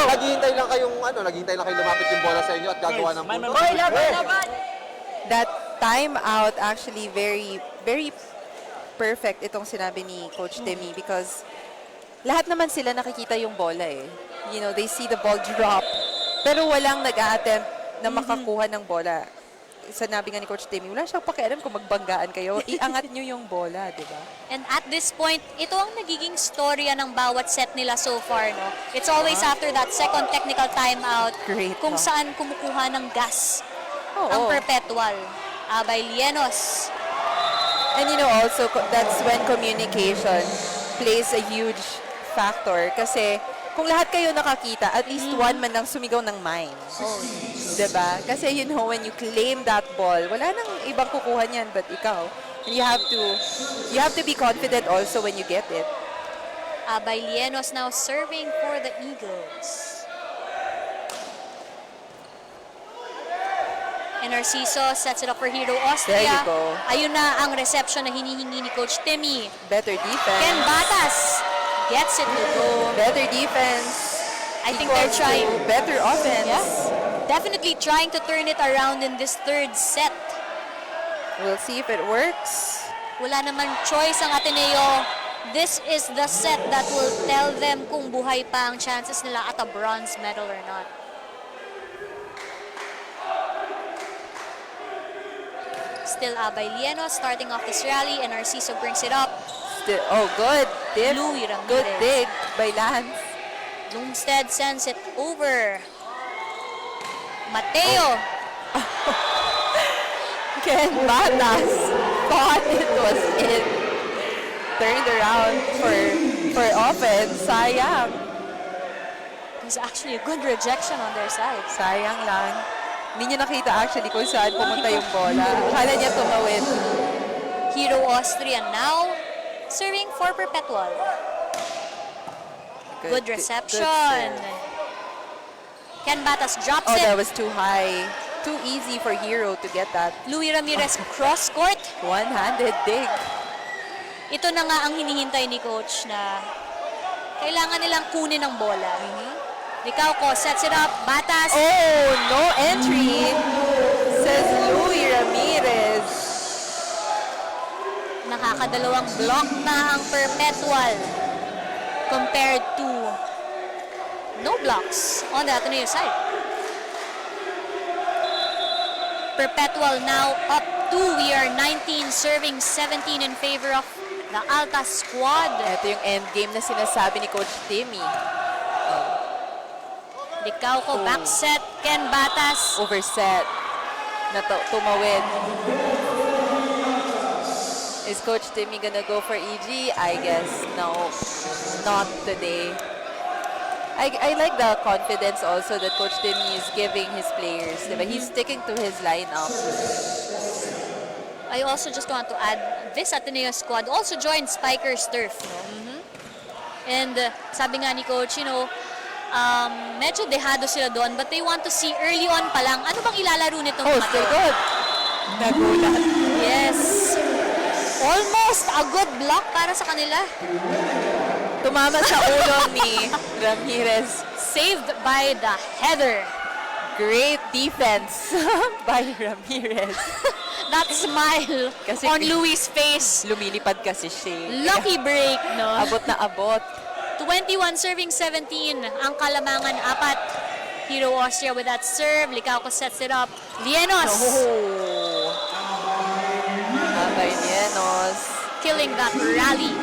E: Naghihintay lang kayong lumapit yung bola sa inyo at gagawa ng puntos.
B: That timeout actually very perfect itong sinabi ni Coach Demi because lahat naman sila nakikita yung bola eh. You know, they see the ball drop pero walang nag-a-attempt na makakuha ng bola. Sinabi nga ni Coach Demi, wala siyang pakialam kung magbanggaan kayo, iangat nyo yung bola, di ba?
A: And at this point, ito ang nagiging storya ng bawat set nila so far, no? It's always after that second technical timeout
B: Great,
A: kung
B: no?
A: saan kumukuha ng gas ang
B: Oo.
A: Perpetual. By Lienos.
B: And you know also, that's when communication plays a huge factor kasi kung lahat kayo nakakita, at least one man lang sumigaw ng mine.
A: Oh,
B: Diba? Kasi you know, when you claim that ball, wala nang ibang kukuha niyan but ikaw. And you have to be confident also when you get it.
A: By Lienos now serving for the Eagles. And Narciso sets it up for Hero Austria.
B: There you go.
A: Ayun na ang reception na hinihingi ni Coach Timmy.
B: Better defense.
A: Ken Batas gets it to go.
B: Better defense.
A: I think they're
B: equals
A: trying.
B: to better offense.
A: Yeah. Definitely trying to turn it around in this third set.
B: We'll see if it works.
A: Wala naman choice ang Ateneo. This is the set that will tell them kung buhay pa ang chances nila at a bronze medal or not. Still Abay Lieno starting off this rally, and Narciso brings it up.
B: Still, oh, good. Dip.
A: Louis Ramirez.
B: Good dig by Lance.
A: Lundstedt sends it over. Mateo.
B: Ken Batas thought it was in. Turned around for offense. Sayang.
A: It was actually a good rejection on their side.
B: Sayang lang. Hindi niya nakita actually kung saan pumunta yung bola. Akala niya tumawid.
A: Hero Austria now serving for Perpetual. Good reception.
B: serve.
A: Ken Batas drops
B: Oh,
A: it.
B: that was too high. Too easy for Hero to get that.
A: Louis Ramirez cross court.
B: One-handed dig.
A: Ito na nga ang hinihintay ni coach na kailangan nilang kunin ang bola. Licauco sets it up. Batas.
B: Oh, no entry. Says Louis Ramirez.
A: Nakakadalawang block na ang Perpetual compared to no blocks on the Ateneo side. Perpetual now up 2. We are 19 serving 17 in favor of the Alta squad.
B: Ito yung end game na sinasabi ni Coach Timmy.
A: Licauco back set. Ken Batas.
B: Overset. Na tumawid. Is Coach Timmy gonna go for EG? I guess no. Not today. I like the confidence also that Coach Timmy is giving his players. Diba? He's sticking to his lineup.
A: I also just want to add, this Ateneo squad also joined Spiker's Turf. No? And sabi nga ni Coach, medyo dehado sila doon, but they want to see early on pa lang, ano bang ilalaro nitong
B: Oh,
A: mga
B: still
A: to?
B: good. Nagulat.
A: Yes. Almost a good block para sa kanila.
B: Tumama sa ulo ni Ramirez.
A: Saved by the header.
B: Great defense by Ramirez.
A: That smile
B: Kasi
A: on Louis' face.
B: Lumilipad kasi siya.
A: Lucky break, no?
B: Abot na abot.
A: 21 serving 17. Ang kalamangan, 4. Hero Austria with that serve. Licauco sets it up. Lienos
B: Oh. Abay Nienos.
A: killing that rally.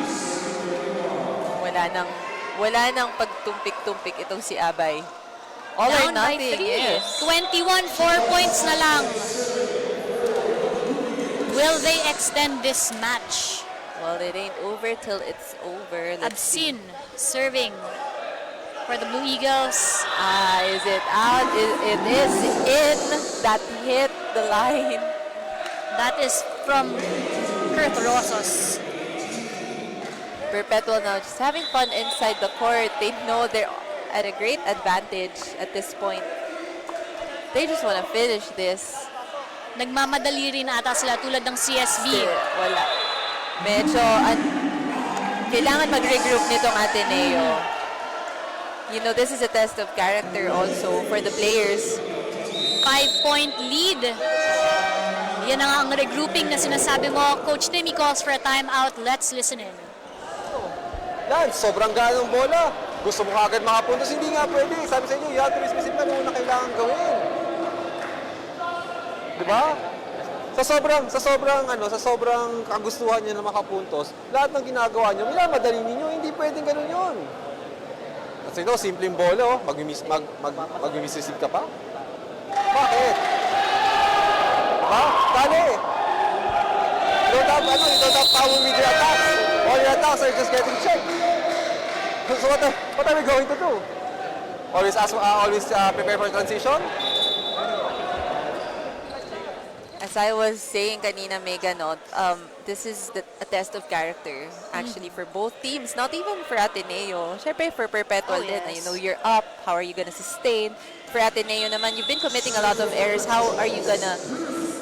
B: Wala nang pagtumpik-tumpik itong si Abay. All or
A: Down by
B: nothing,
A: 3.
B: yes.
A: 21, 4 points na lang. Will they extend this match?
B: Well, it ain't over till it's over. Let's see.
A: Absin serving for the Blue Eagles.
B: Is it out? It is in. That hit the line.
A: That is from Kurt Rosos.
B: Perpetual now just having fun inside the court. They know they're at a great advantage at this point. They just want to finish this.
A: Nagmamadali rin ata sila tulad ng CSB.
B: Still, wala. Medyo, kailangan mag-regroup nitong Ateneo. This is a test of character also for the players.
A: 5-point lead. Yan na nga ang regrouping na sinasabi mo. Coach Timmy calls for a timeout. Let's listen in.
E: Yan, sobrang ganong bola. Gusto mo kagad makapuntos, hindi nga pwede. Sabi sa inyo, you have to be specific na muna kailangan gawin. Di ba? Sa sobrang kagustuhan niyo na makapuntos, lahat ng ginagawa niyo, minamadali ninyo, hindi pwedeng ganun yun. Kasi simpleng bola, mag-receive ka pa? Bakit? Diba? Dali! You don't have power with your attacks. All your attacks are just getting checked. So what are we going to do? Always prepare for transition?
B: As I was saying kanina, Megan, this is a test of character actually for both teams, not even for Ateneo. Syempre for Perpetual din,
A: yes.
B: you're up, how are you gonna sustain? For Ateneo naman, you've been committing a lot of errors, how are you gonna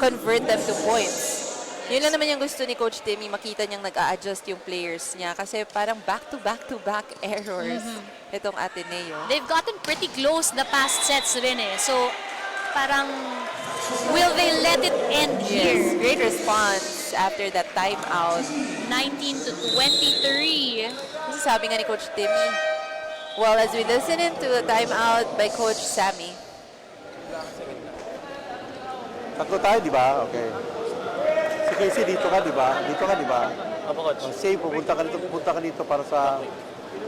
B: convert them to points? Yun lang naman yung gusto ni Coach Timmy, makita niyang nag-a-adjust yung players niya kasi parang back-to-back errors itong Ateneo.
A: They've gotten pretty close the past sets rin eh. So, parang, will they let it end
B: Yes,
A: here?
B: great response after that timeout.
A: 19 to 23.
B: Kasi sabi nga ni Coach Timmy, well, as we listen into a timeout by Coach Sammy,
G: Tatlo tayo, di ba? Okay. Si Casey, dito ka, di ba? Dito ka, di ba?
F: Opo, coach.
G: Safe, pupunta ka dito para sa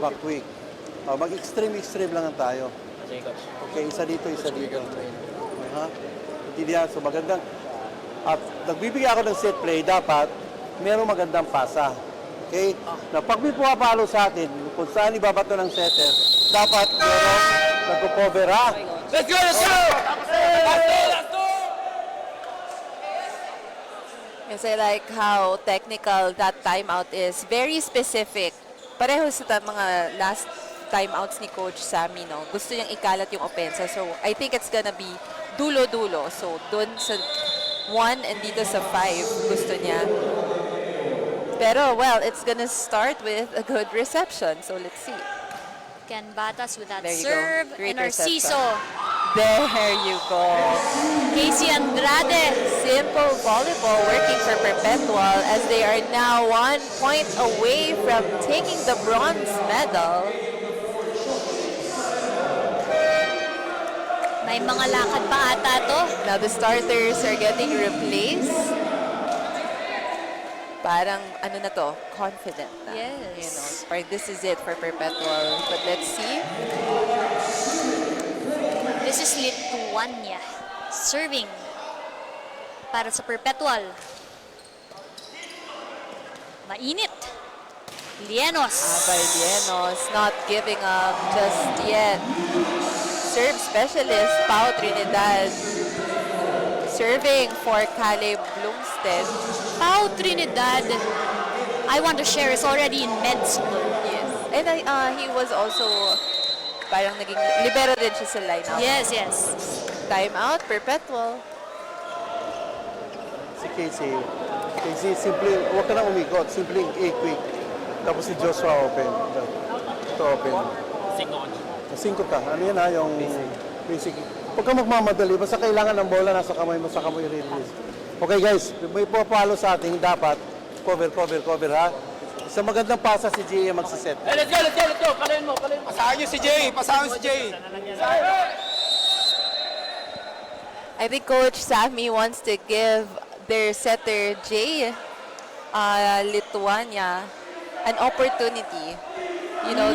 G: back week. Mag-extreme lang tayo.
F: Sige, coach.
G: Okay, isa dito. Ha? Intindihan, so magandang... At nagbibigay ako ng set play, dapat merong magandang pasa. Okay? Na pag may pumapalo sa atin, kung saan ibabato ng setter, dapat merong nagko-cover, ha?
F: Let's go! Let's go!
B: kasi I like how technical that timeout is. Very specific. Pareho sa mga last timeouts ni Coach Sammy, no? Gusto niyang ikalat yung opensa. So, I think it's gonna be dulo-dulo. So, dun sa 1 and dito sa 5, gusto niya. Pero, well, it's gonna start with a good reception. So, let's see.
A: Ken Batas with that
B: There you
A: serve.
B: go. Great
A: And Narciso.
B: There you go.
A: Casey Andrade.
B: Simple volleyball working for Perpetual as they are now 1 point away from taking the bronze medal.
A: May mga lakad pa ata to.
B: Now the starters are getting replaced. Parang ano na to, confident na.
A: Yes.
B: You know, parang this is it for Perpetual. But let's see.
A: This is Lituania serving para sa Perpetual. Mainit. Lienos.
B: Abay Lienos not giving up just yet. Serve specialist Pau Trinidad. Serving for Caleb Blumstead.
A: Pau Trinidad, I want to share, is already in med school.
B: Yes. And he was also parang naging libero din siya sa lineup.
A: Yes.
B: Timeout, Perpetual.
G: Si Casey, simple, huwag ka na umikot. Simple quick. Tapos si Joshua open. Ito open. 5 ka. Ano yan ha? Yung basic. Huwag ka magmamadali. Basta kailangan ng bola nasa kamay mo, saka mo i-release. Okay guys, may pupalo sa ating dapat. Cover ha. Sa magandang pasa si Jay magsiset.
F: Hey, let's go! Palayin mo! Pasahan nyo si Jay!
B: I think Coach Sammy wants to give their setter Jay Lituania an opportunity, you know,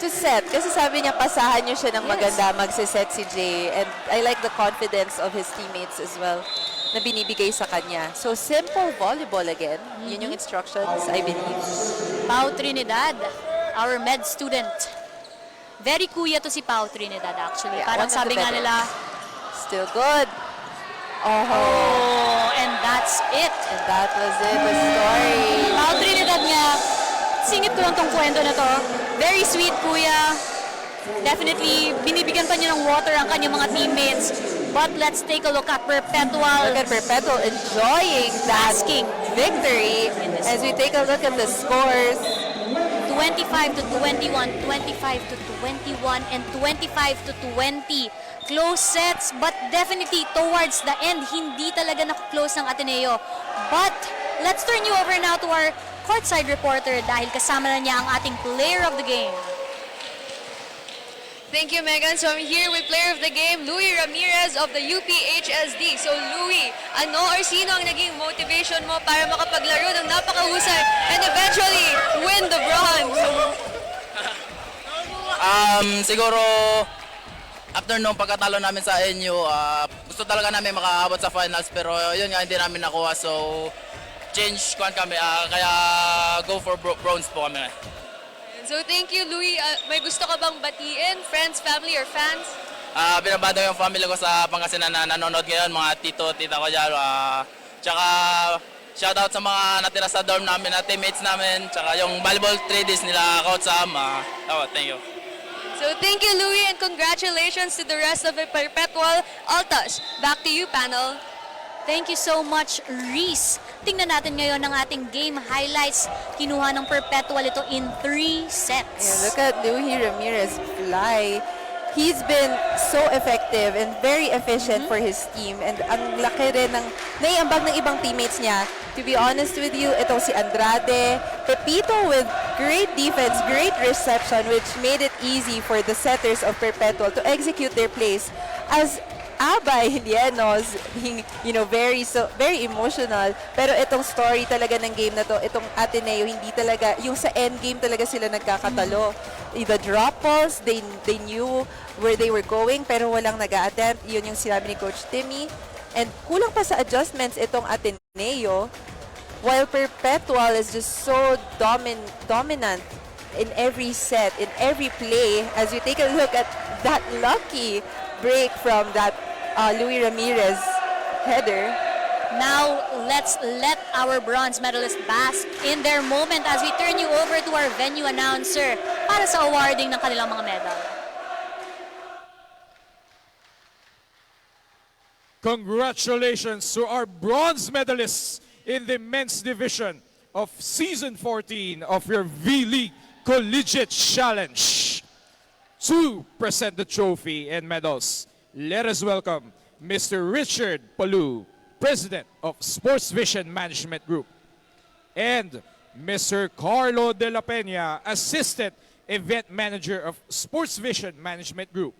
B: to set. Kasi sabi niya, pasahan niyo siya ng maganda, magsiset si Jay. And I like the confidence of his teammates as well na binibigay sa kanya. So, simple volleyball again. Yun yung instructions, I believe.
A: Pau Trinidad, our med student. Very kuya to si Pau Trinidad actually.
B: Yeah,
A: Parang
B: one of the
A: sabi nga
B: better.
A: nila,
B: Still good.
A: oh, and that's it.
B: And that was it, the story.
A: Pau Trinidad nga, singit ko lang tong kwento na to. Very sweet kuya. Definitely, binibigyan pa niya ng water ang kanyang mga teammates. But let's take a look at Perpetual.
B: Look at Perpetual enjoying that
A: Basking.
B: victory as we take a look at the scores.
A: 25 to 21, 25 to 21, and 25 to 20. Close sets, but definitely towards the end, hindi talaga naka-close ng Ateneo. But let's turn you over now to our courtside reporter dahil kasama na niya ang ating player of the game.
D: Thank you, Megan. So I'm here with player of the game, Louis Ramirez of the UPHSD. So Louis, ano or sino ang naging motivation mo para makapaglaro ng napakahusay and eventually win the bronze?
F: Siguro, after nung pagkatalo namin sa NU, gusto talaga namin makaabot sa finals pero yun nga, hindi namin nakuha. So, change kami, kaya go for bronze po kami.
D: So thank you, Louis. May gusto ka bang batiin? Friends, family, or fans?
F: Binabado yung family ko sa Pangasinan na nanonood ngayon, mga tito, tita ko dyan. Tsaka shoutout sa mga natira sa dorm namin na teammates namin. Tsaka yung volleyball 3Ds nila, Coach Sam. Thank you.
D: So thank you, Louis, and congratulations to the rest of the Perpetual Altas. Back to you, panel.
A: Thank you so much, Reese. Tingnan natin ngayon ang ating game highlights. Kinuha ng Perpetual ito in 3 sets.
B: Yeah, look at Louis Ramirez fly. He's been so effective and very efficient for his team. And ang laki rin ng naiambag ng ibang teammates niya. To be honest with you, itong si Andrade, Pepito with great defense, great reception, which made it easy for the setters of Perpetual to execute their plays. As Abay Lienos being, very emotional. Pero itong story talaga ng game na to, itong Ateneo, hindi talaga, yung sa end game talaga sila nagkakatalo. The drop balls, they knew where they were going, pero walang nag-a-attempt. Yun yung sinabi ni Coach Timmy. And kulang pa sa adjustments itong Ateneo, while Perpetual is just so dominant in every set, in every play. As you take a look at that lucky break from that Louis Ramirez header.
A: Now, let's let our bronze medalists bask in their moment as we turn you over to our venue announcer para sa awarding ng kanilang mga medal.
C: Congratulations to our bronze medalists in the men's division of Season 14 of your V-League Collegiate Challenge. To present the trophy and medals, let us welcome Mr. Richard Palu, President of Sports Vision Management Group, and Mr. Carlo De La Peña, Assistant Event Manager of Sports Vision Management Group.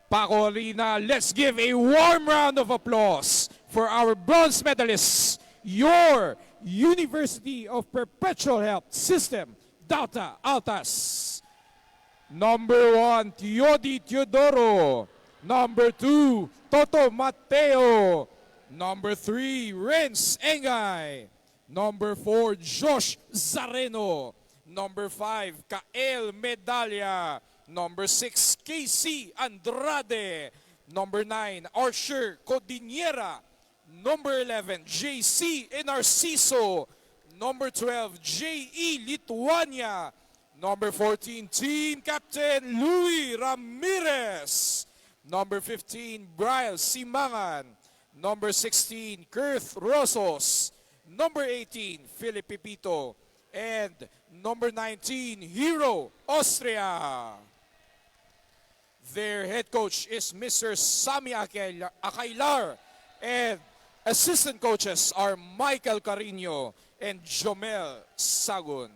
C: Paco Arena, let's give a warm round of applause for our bronze medalists, your University of Perpetual Health System, Dauta Altas. Number 1, Teodi Teodoro. Number 2, Toto Mateo. Number 3, Renz Engay. Number 4, Josh Zareno. Number 5, Kael Medalla. Number 6, KC Andrade. Number 9, Archer Codiniera. Number 11, JC Enarciso. Number 12, JE Lituania. Number 14, Team Captain Louis Ramirez. Number 15, Brian Simangan. Number 16, Kurth Rosos. Number 18, Philip Pipito. And number 19, Hero Austria. Their head coach is Mr. Sami Akailar. And assistant coaches are Michael Carino and Jomel Sagun.